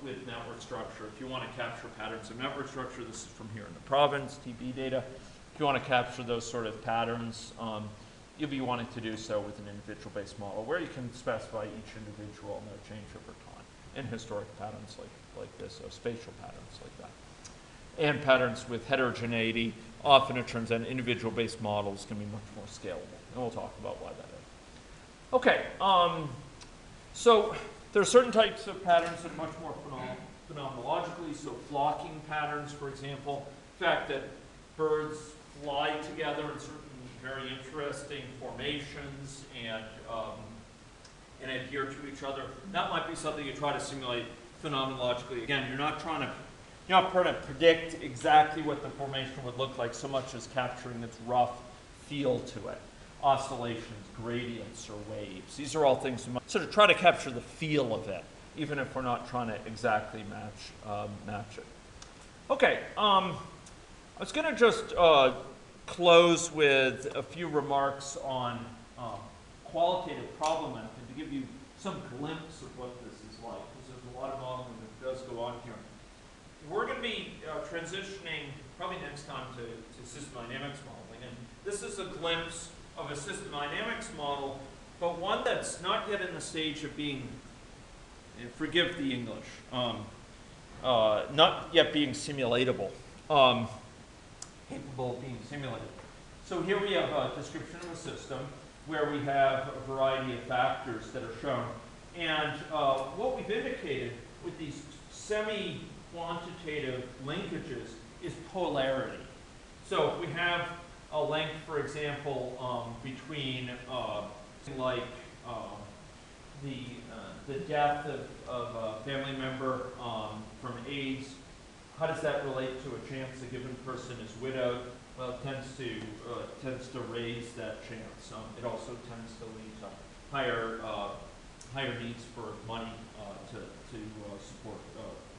with network structure, if you want to capture patterns of network structure, this is from here in the province, TB data. If you want to capture those sort of patterns, you'll be wanting to do so with an individual-based model where you can specify each individual and their change over time, and historic patterns like this, spatial patterns like that. And patterns with heterogeneity, often it turns out individual-based models can be much more scalable, and we'll talk about why that is. Okay, so there are certain types of patterns that are much more phenomenologically, so flocking patterns, for example, the fact that birds fly together in certain very interesting formations and adhere to each other. That might be something you try to simulate phenomenologically. Again, you're not trying to predict exactly what the formation would look like so much as capturing its rough feel to it. Oscillations, gradients, or waves. These are all things you might sort of try to capture the feel of it, even if we're not trying to exactly match it. Okay, I was going to just close with a few remarks on qualitative problem method to give you some glimpse of what this is like, because there's a lot of modeling that does go on here. We're going to be transitioning probably next time to system dynamics modeling, and this is a glimpse of a system dynamics model, but one that's not yet in the stage of being, forgive the English, not yet being simulatable. Capable of being simulated. So here we have a description of a system where we have a variety of factors that are shown. And what we've indicated with these semi-quantitative linkages is polarity. So if we have a link, for example, between something like the death of a family member from AIDS, how does that relate to a chance a given person is widowed? Well, it tends to raise that chance. It also tends to lead to higher needs for money to support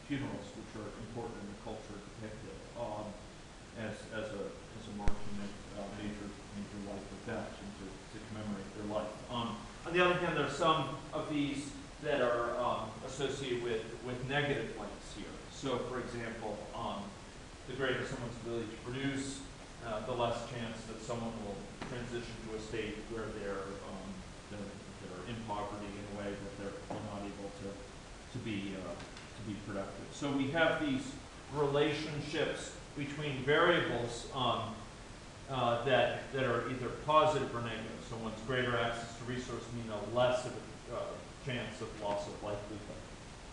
funerals, which are important in the culture depicted as a marking of major life event and to commemorate their life. On the other hand, there are some of these that are associated with negative links here. So, for example, the greater someone's ability to produce, the less chance that someone will transition to a state where they're in poverty in a way that they're not able to be productive. So we have these relationships between variables that are either positive or negative. So one's greater access to resource mean a less of a chance of loss of livelihood,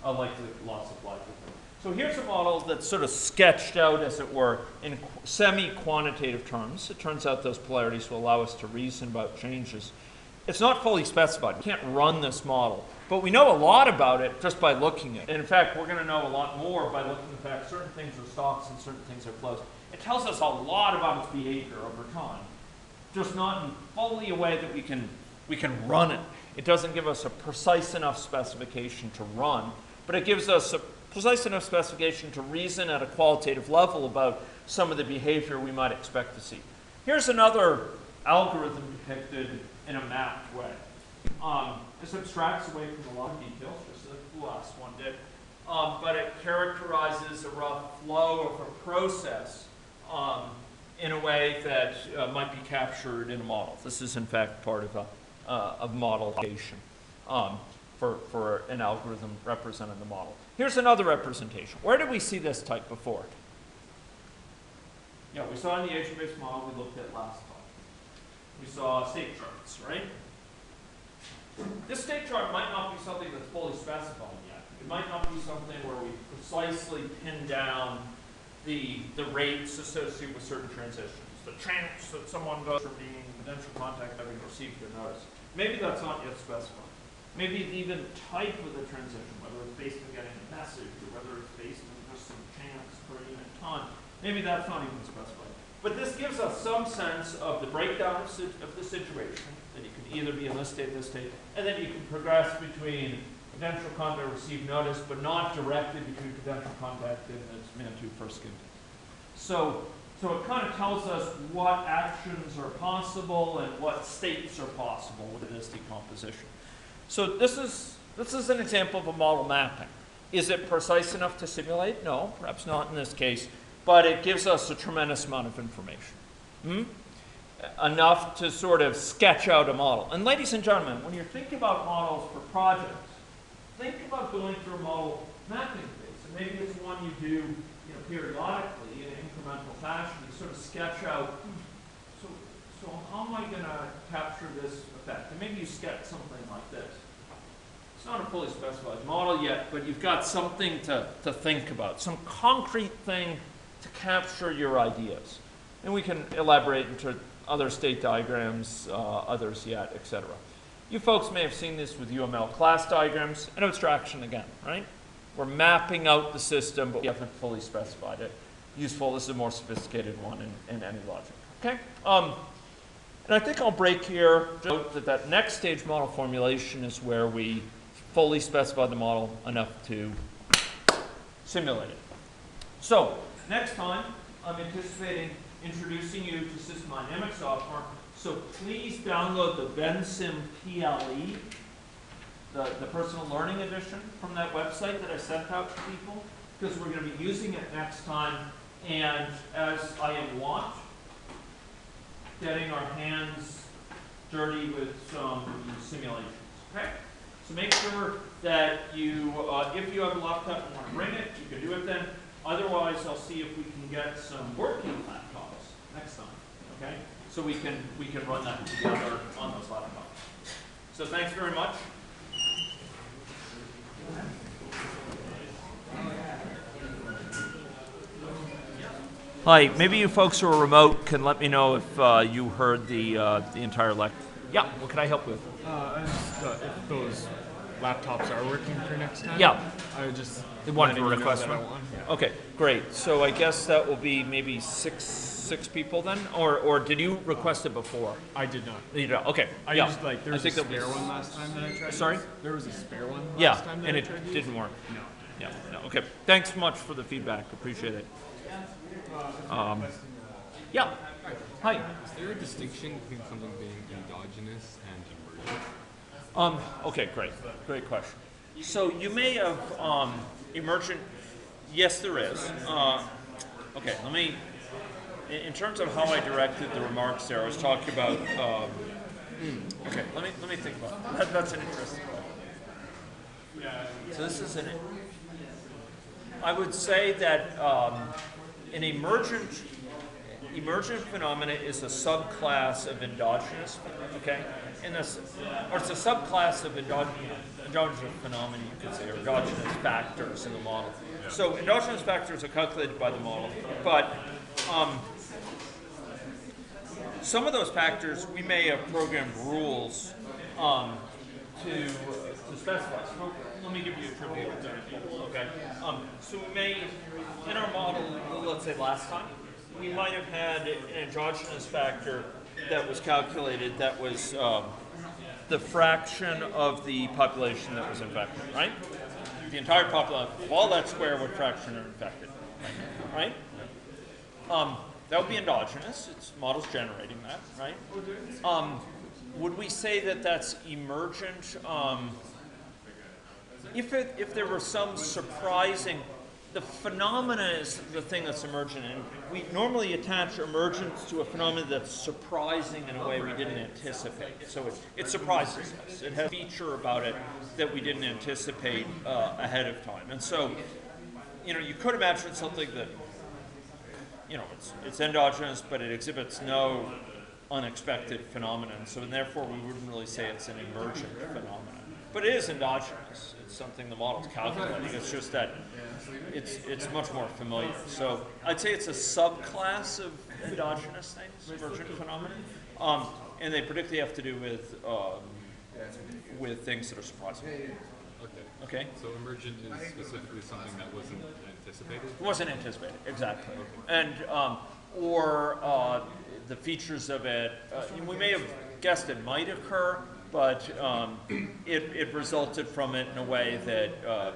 a likely loss of livelihood. So here's a model that's sort of sketched out, as it were, in semi-quantitative terms. It turns out those polarities will allow us to reason about changes. It's not fully specified. We can't run this model, but we know a lot about it just by looking at it. And in fact, we're going to know a lot more by looking at the fact certain things are stocks and certain things are flows. It tells us a lot about its behavior over time, just not in fully a way that we can run it. It doesn't give us a precise enough specification to run, but it gives us a precise enough specification to reason at a qualitative level about some of the behavior we might expect to see. Here's another algorithm depicted in a mapped way. This abstracts away from a lot of details, just like the last one did, but it characterizes a rough flow of a process in a way that might be captured in a model. This is, in fact, part of modelization for an algorithm representing the model. Here's another representation. Where did we see this type before? Yeah, we saw in the agent-based model we looked at last time. We saw state charts, right? This state chart might not be something that's fully specified yet. It might not be something where we precisely pin down the rates associated with certain transitions, the chance that someone goes from being in potential contact having received their notice. Maybe that's not yet specified. Maybe the even type of the transition, whether it's based on getting a message or whether it's based on just some chance per unit time. Maybe that's not even specified. But this gives us some sense of the breakdown of the situation, that you can either be in this state, and then you can progress between potential contact, received notice, but not directly between potential contact and its man-to first skin. So it kind of tells us what actions are possible and what states are possible with this decomposition. So this is an example of a model mapping. Is it precise enough to simulate? No, perhaps not in this case, but it gives us a tremendous amount of information. Enough to sort of sketch out a model. And ladies and gentlemen, when you're thinking about models for projects, think about going through a model mapping phase. And maybe it's one you do periodically in an incremental fashion. You sort of sketch out, so how am I going to capture this effect? And maybe you sketch something like this. It's not a fully specified model yet, but you've got something to think about, some concrete thing to capture your ideas. And we can elaborate into other state diagrams, others yet, etc. You folks may have seen this with UML class diagrams, an abstraction again, right? We're mapping out the system, but we haven't fully specified it. Useful, this is a more sophisticated one in any logic, okay? And I think I'll break here, note that next stage model formulation is where we fully specify the model enough to simulate it. So, next time, I'm anticipating introducing you to system dynamic software. So please download the BenSim PLE, the personal learning edition from that website that I sent out to people, because we're going to be using it next time. And as I am wont, getting our hands dirty with some simulations. Okay? So make sure that you, if you have a laptop and want to bring it, you can do it then. Otherwise, I'll see if we can get some working laptops next time. Okay? So we can run that together on those laptops. So thanks very much. Hi, maybe you folks who are remote can let me know if you heard the entire lecture. Yeah, what can I help with? If those laptops are working for next time. Yeah. I would just Want to request that one? I want. Yeah. Okay, great. So I guess that will be maybe six people then, or did you request it before? I did not. You don't. Okay. I yeah. used there was a spare one last time that I tried. Sorry? There was a spare one last Yeah, time that and I it tried to use. didn't work. No. Yeah. No. Okay. Thanks much for the feedback. Appreciate it. Yeah. Hi. Is there a distinction between something being endogenous and emergent? Okay, great question. So you may have emergent Yes, there is. Okay, let me, in terms of how I directed the remarks there, I was talking about, okay, let me think about it. That's an interesting one. So this is I would say that an emergent phenomena is a subclass of endogenous, okay? Or it's a subclass of endogenous phenomena, you could say, or endogenous factors in the model. So endogenous factors are calculated by the model, but some of those factors we may have programmed rules to specify. So let me give you a trivial example, okay? So we may, in our model, let's say last time, we might have had an endogenous factor that was calculated that was the fraction of the population that was infected, right? The entire population, all that square, what fraction are infected, right? That would be endogenous. It's models generating that, right? Would we say that that's emergent? If there were some surprising, the phenomena is the thing that's emergent, and we normally attach emergence to a phenomenon that's surprising in a way we didn't anticipate. So it surprises us. It has a feature about it that we didn't anticipate ahead of time. And so, you could imagine something that, it's endogenous, but it exhibits no unexpected phenomenon. So therefore, we wouldn't really say it's an emergent phenomenon. But it is endogenous. It's something the model's calculating. It's just that it's much more familiar. So I'd say it's a subclass of endogenous things, emergent phenomena, and they particularly have to do with things that are surprising. Okay. So emergent is specifically something that wasn't anticipated? It wasn't anticipated, exactly. And or the features of it, we may have guessed it might occur, but it resulted from it in a way that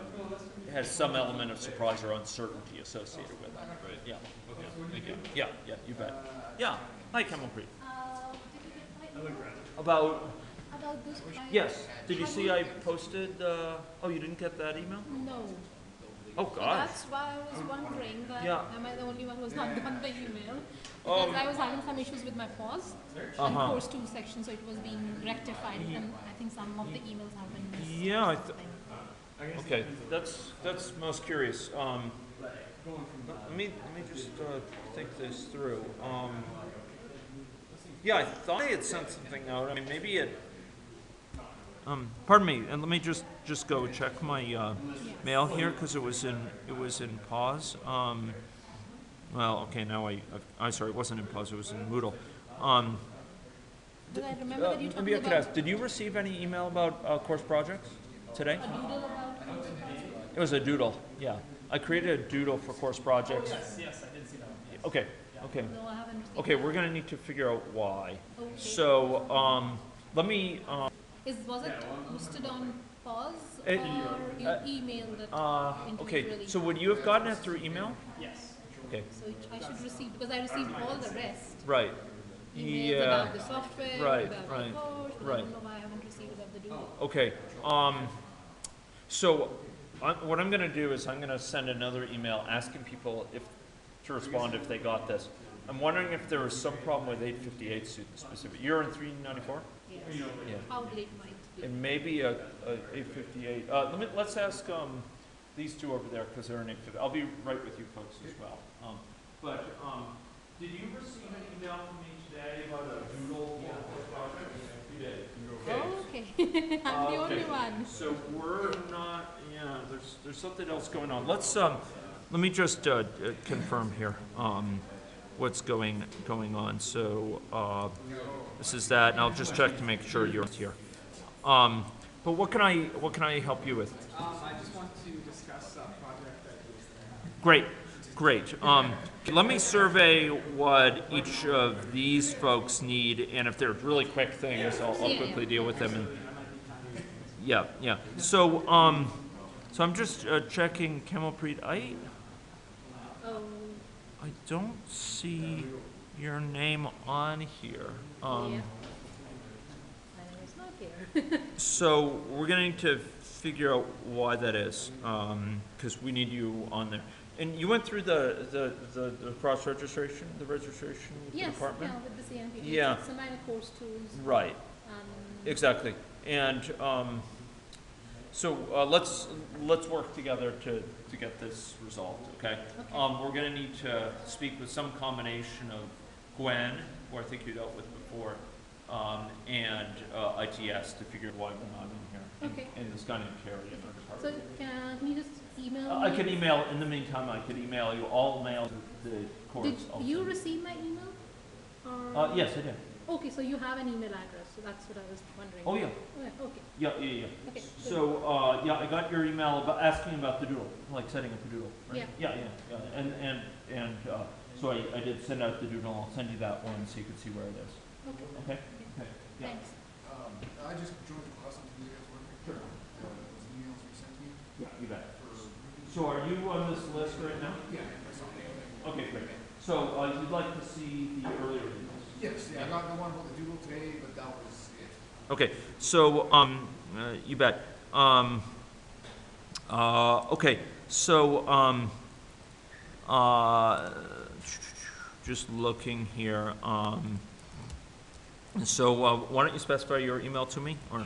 has some element of surprise or uncertainty associated with it. Right. Yeah. Okay. Thank you. Yeah, you bet. Yeah. Hi, Camel Creek. I look around. About this. yes. Did you see I posted? Oh, you didn't get that email? No. Oh So gosh. that's why I was wondering that Yeah. am I the only one who's not got the email? Because I was having some issues with my pause and course 2 section, so it was being rectified, and I think some of the emails have been missed. Yeah. Okay. That's most curious. Let me just think this through. Yeah, I thought I had sent something out. I mean, maybe it. Pardon me, and let me just go check my mail here because it was in pause. Well, okay, now I'm sorry, it wasn't in pause. It was in Moodle. But I remember that you talked Maybe I could about ask. Did you receive any email about course projects today? a doodle about course projects. It was a doodle. Yeah, I created a doodle for course projects. Yes, I did see that one. Okay. Okay. No, I haven't received Okay, that. we're gonna need to figure out why. Okay. So, let me. Was it posted on pause It- or you emailed it Okay. individually? So would you have gotten it through email? Yes. Okay. So I should receive, because I received all the rest. Right. Emails Yeah. about the software, Right, about right, the course, but I right. don't know why I haven't received about the doodle. Okay. So what I'm going to do is I'm going to send another email asking people to respond if they got this. I'm wondering if there was some problem with 858 student specific. You're in 394? Yes. Yeah. How late might be. And maybe a 858. Let's ask these two over there because they're in 858. I'll be right with you folks as well. Did you receive an email from me today about a doodle project? You did. Okay, I'm the only one. So we're not. Yeah, there's something else going on. Let me just confirm here what's going on. So this is that, and I'll just check to make sure you're here. But what can I help you with? I just want to discuss a project that is Great. Let me survey what each of these folks need, and if they're really quick things, I'll quickly deal with them. And yeah. So I'm just checking Camelpreet. I don't see your name on here. Yeah. It's not here. So we're going to need to figure out why that is, because we need you on there. And you went through the cross registration, the registration with the Yes, department? yeah, with the CMPT. Yeah. It's a minor course tools. Right, And exactly. And so let's work together to get this resolved, okay? Okay. We're going to need to speak with some combination of Gwen, who I think you dealt with before, and ITS to figure out why we're not in here. Okay. And this guy named Carrie in our so department. can you just email I me? could email, in the meantime, I could email you, all mail the course. Did I'll you send receive my email? Or Yes, I did. Okay, so you have an email address, so that's what I was wondering. Oh, yeah. Okay. Yeah. Okay. Good. So, yeah, I got your email about asking about the doodle, like setting up a doodle, right? Yeah. Yeah. And so I did send out the doodle. I'll send you that one so you can see where it is. Okay. Okay? Okay. Yeah. Thanks. I just joined the class on Tuesday as well. Sure. Those emails you sent me Yeah, you bet. for. So are you on this list right now? Yeah, I saw it. Okay, great. So, you'd like to see the earlier emails? Yes, yeah, I got the one about the doodle today, but that was it. Okay, so, you bet. Okay, so, just looking here, so, why don't you specify your email to me, or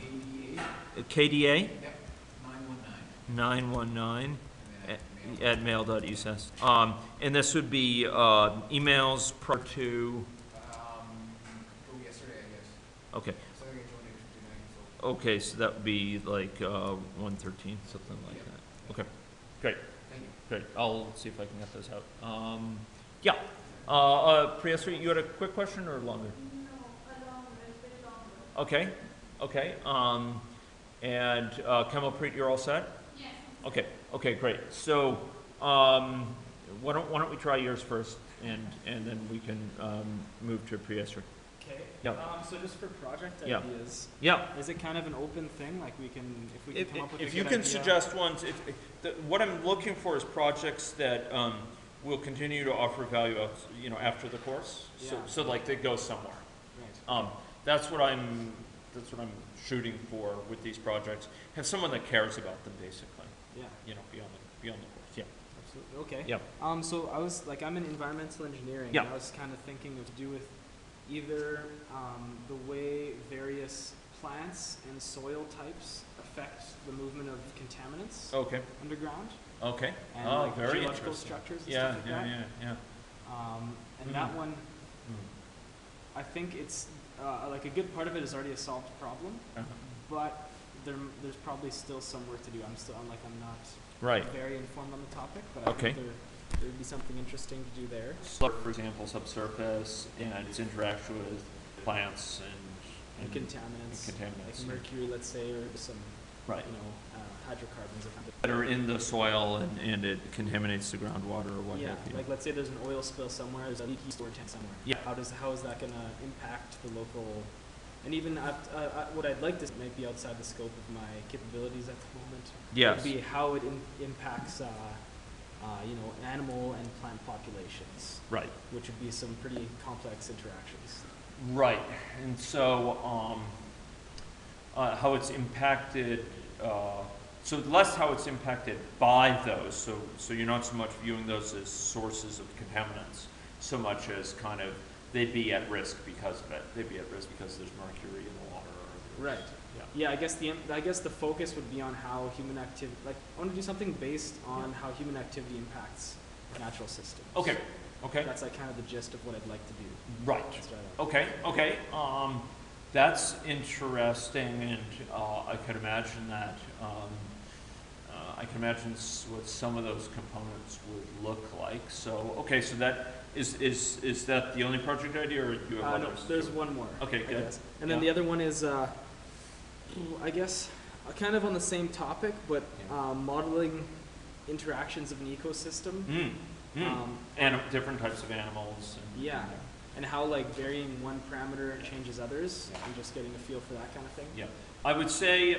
KDA, KDA yep, 919. 919 And then at mail.uss. And this would be, emails prior to, yesterday, I guess. okay. So I think I joined it 59, so. Okay, so that would be like 113, something like Yeah. that. Okay, great, Thank you. great. I'll see if I can get those out. Yeah, Priya, you had a quick question or longer? Okay, okay. And Kamalpreet, you're all set? Yes. Okay, great. So why don't we try yours first, and then we can move to Priya. Okay. Yeah. So just for project Yeah. ideas, Yeah. is it kind of an open thing? Like we can, if we can come up with a If good you can idea? suggest ones, what I'm looking for is projects that will continue to offer value, after the course. Yeah. So like they go somewhere. Right. That's what I'm shooting for with these projects. Have someone that cares about them, basically. Yeah. Beyond the course. Yeah. Absolutely. Okay. Yeah. So I was like, I'm in environmental engineering. Yeah. And I was kind of thinking of to do with either the way various plants and soil types affect the movement of contaminants Okay. underground, Okay. and Oh, like very geological interesting. structures and Yeah, stuff like that. yeah. And Mhm. that one, Mm. I think it's like a good part of it is already a solved problem, Uh-huh. but there's probably still some work to do. I'm not Right. very informed on the topic, but I Okay. think there'd be something interesting to do there. For example, subsurface and its interaction with plants And contaminants, contaminants. like mercury, let's say, or some Right. hydrocarbons. That are in the soil and it contaminates the groundwater or what Yeah, have you. like let's say there's an oil spill somewhere, there's a leaky storage tank somewhere. Yeah. How is that going to impact the local? And even what I'd like to might be outside the scope of my capabilities at the moment. Yes. Would be how it impacts animal and plant populations, Right. which would be some pretty complex interactions. Right. And so how it's impacted, so less how it's impacted by those. So you're not so much viewing those as sources of contaminants, so much as kind of they'd be at risk because of it. They'd be at risk because there's mercury in the water. Or Right. Yeah, I guess the focus would be on how human activity, like I want to do something based on how human activity impacts natural systems. Okay. Okay. That's like kind of the gist of what I'd like to do. Right. Let's try that. Okay. That's interesting, and I could imagine that. I can imagine what some of those components would look like. So, okay, so that is that the only project idea, or you have No, others? there's one more. Okay, I good. guess. And then Yeah. the other one is, I guess, kind of on the same topic, but modeling interactions of an ecosystem. And different types of animals. Yeah, and how like varying one parameter changes others, and just getting a feel for that kind of thing. Yeah, I would say,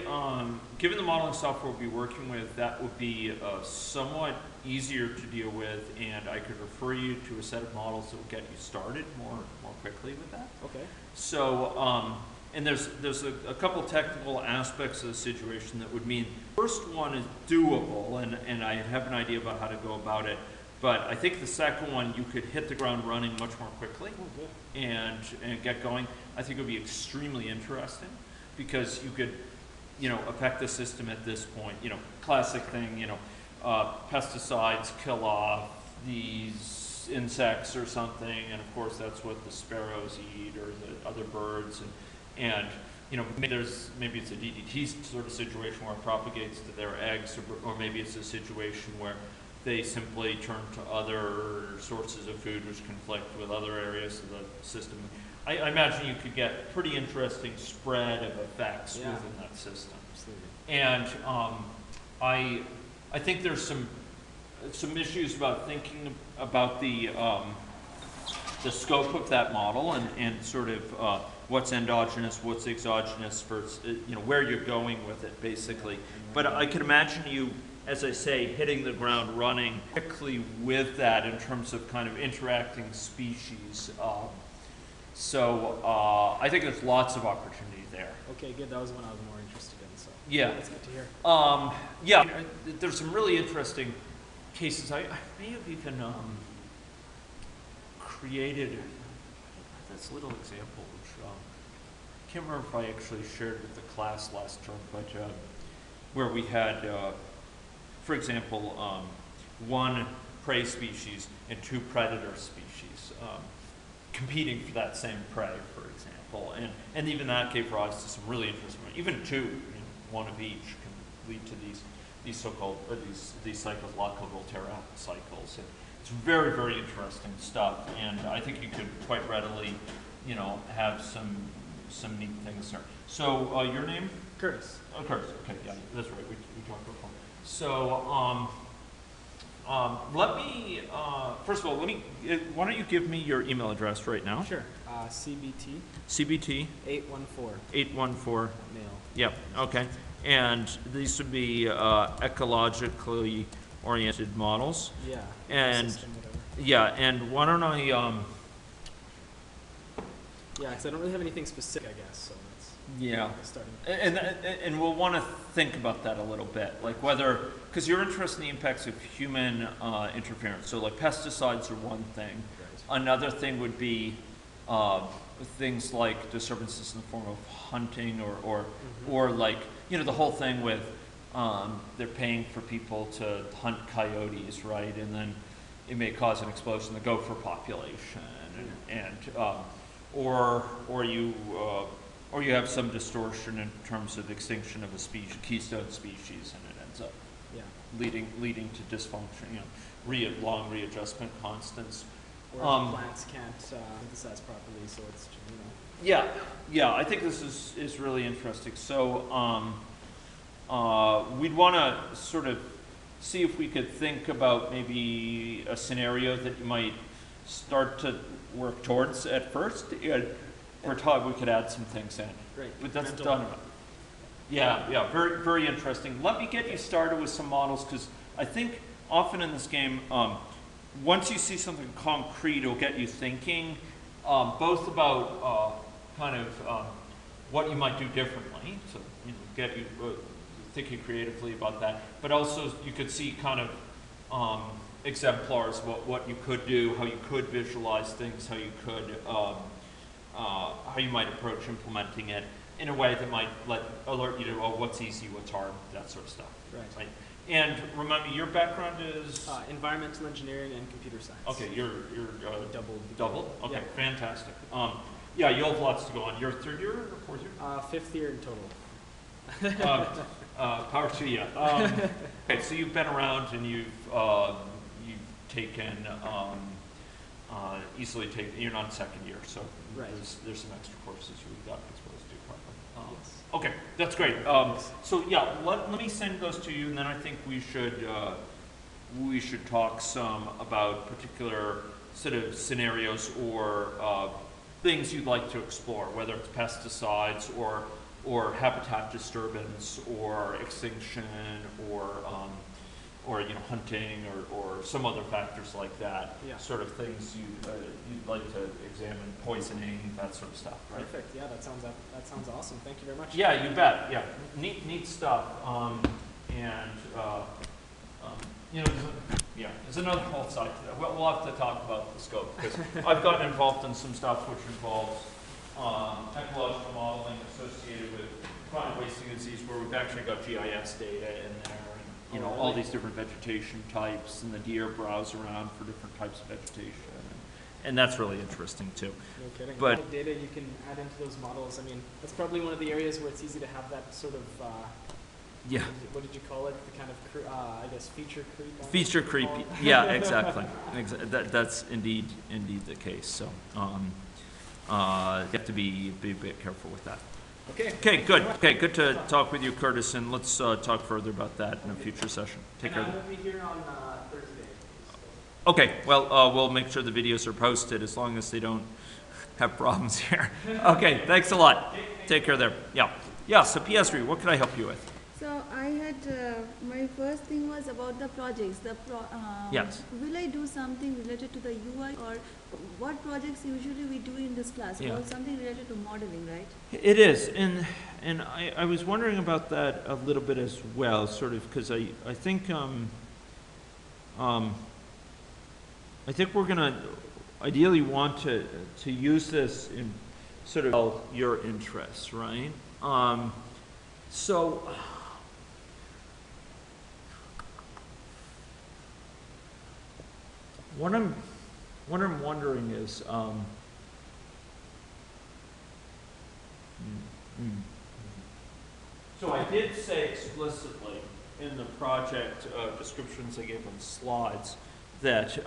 given the modeling software we'll be working with, that would be somewhat easier to deal with, and I could refer you to a set of models that will get you started more quickly with that. Okay. So, and there's a couple technical aspects of the situation that would mean, first one is doable, and I have an idea about how to go about it. But I think the second one, you could hit the ground running much more quickly Oh, good. and get going. I think it would be extremely interesting because you could, you know, affect the system at this point. You know, classic thing, you know, pesticides kill off these insects or something, and of course that's what the sparrows eat or the other birds, and you know, maybe it's a DDT sort of situation where it propagates to their eggs, or maybe it's a situation where they simply turn to other sources of food which conflict with other areas of the system. I imagine you could get pretty interesting spread of effects within that system. Absolutely. And I think there's some issues about thinking about the scope of that model and sort of what's endogenous, what's exogenous, versus you know, where you're going with it, basically. But I can imagine you, as I say, hitting the ground running quickly with that in terms of kind of interacting species. So I think there's lots of opportunity there. Okay, good. That was one I was more interested in. So Yeah. that's good to hear. Yeah, there's some really interesting cases. I may have even created this little example, which I can't remember if I actually shared with the class last term, but where we had, for example, one prey species and two predator species competing for that same prey, for example, and even that gave rise to some really interesting, even two, you know, one of each can lead to these so-called, or these psychological cycles. And it's very, very interesting stuff, and I think you could quite readily, you know, have some neat things there. So your name? Curtis. Oh, Curtis. Okay, yeah, that's right. We talked before. So let me first of all, why don't you give me your email address right now? Sure. CBT CBT 814 814. mail. Yep. Okay. And these would be ecologically oriented models. Yeah. And system, whatever. yeah, and why don't I Yeah, because I don't really have anything specific, I guess. So that's yeah. starting. And we'll want to think about that a little bit, like whether, because you're interested in the impacts of human interference. So like pesticides are one thing. Right. Another thing would be things like disturbances in the form of hunting or like, you know, the whole thing with they're paying for people to hunt coyotes, right? And then it may cause an explosion in the gopher population, or you have some distortion in terms of extinction of a species, keystone species, and it ends up leading to dysfunction, you know, long readjustment constants. Or plants can't synthesize properly, so it's, you know. Yeah, I think this is really interesting. So we'd want to sort of see if we could think about maybe a scenario that you might start to work towards at first. We're taught we could add some things in. Great. But that's Mental done. health. Yeah, very, very interesting. Let me get you started with some models, because I think often in this game, once you see something concrete, it'll get you thinking, both about what you might do differently, so you know, get you thinking creatively about that, but also you could see kind of exemplars, what you could do, how you could visualize things, how you could, how you might approach implementing it in a way that might alert you to what's easy, what's hard, that sort of stuff. Right. And remember, your background is environmental engineering and computer science. okay. You're doubled. Okay, Yeah. fantastic. Yeah, you'll have lots to go on. You're third year or fourth year? Fifth year in total. Power to you. Okay, so you've been around and you've taken easily taken. You're not in second year, so right. there's some extra courses you've got exposed to probably. Yes. Okay, that's great. So yeah, let me send those to you, and then I think we should talk some about particular sort of scenarios or things you'd like to explore, whether it's pesticides or habitat disturbance or extinction or you know, hunting or some other factors like that. Yeah. Sort of things you'd like to examine, poisoning, that sort of stuff. Right? Perfect. Yeah, that sounds awesome. Thank you very much. Yeah, you bet. Yeah, neat stuff. You know, Yeah, there's another whole side to that. We'll have to talk about the scope, because I've gotten involved in some stuff which involves ecological modeling associated with chronic wasting disease, where we've actually got GIS data in there, and you know, all these different vegetation types, and the deer browse around for different types of vegetation, and that's really interesting too. No kidding. But- What data you can add into those models, I mean, that's probably one of the areas where it's easy to have that sort of, Yeah. what did you call it? The kind of, I guess, feature creep? almost Feature you creep, call it? yeah, exactly. That's indeed the case. So you have to be a bit careful with that. Okay. Okay, good. Okay, good to talk with you, Curtis, and let's talk further about that in a future session. Take care. And I will be here on Thursday. Okay, well, we'll make sure the videos are posted as long as they don't have problems here. Okay, thanks a lot. Take care there. Yeah. Yeah, so PS3, what can I help you with? So I had, my first thing was about the projects. Yes. Will I do something related to the UI, or what projects usually we do in this class? Yeah. Well, something related to modeling, right? It is, and I was wondering about that a little bit as well, sort of, because I think we're gonna ideally want to use this in sort of your interests, right? So what I'm wondering is so I did say explicitly in the project descriptions I gave on slides that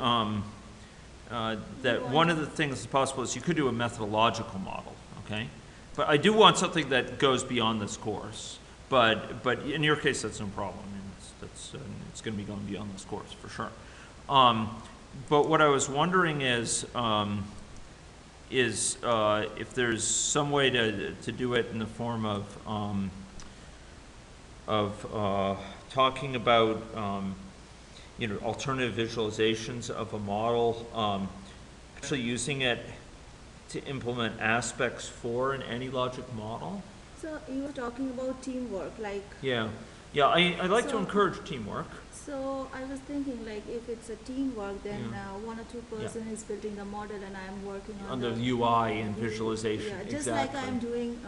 that one of the things that's possible is you could do a methodological model, okay? But I do want something that goes beyond this course. But in your case, that's no problem. I mean, it's going to be going beyond this course for sure. But what I was wondering is if there's some way to do it in the form of talking about you know, alternative visualizations of a model, actually using it to implement aspects for an AnyLogic model. So you were talking about teamwork, like. Yeah, I like to So- encourage teamwork. So I was thinking, like, if it's a teamwork, then Yeah. one or two person is building the model, and I'm working on On the UI and the- visualization, Yeah, just exactly. like I'm doing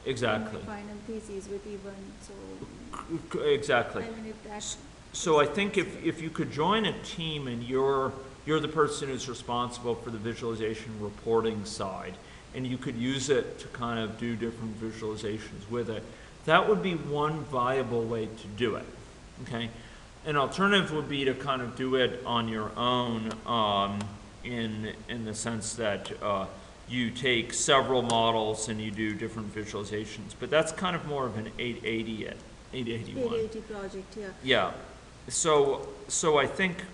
Exactly. in my final thesis with even so. Exactly. I mean, if that's. So I think if you could join a team and you're the person who's responsible for the visualization reporting side, and you could use it to kind of do different visualizations with it, that would be one viable way to do it, okay? An alternative would be to kind of do it on your own in the sense that you take several models and you do different visualizations, but that's kind of more of an 881. 880 project, yeah. Yeah, so I think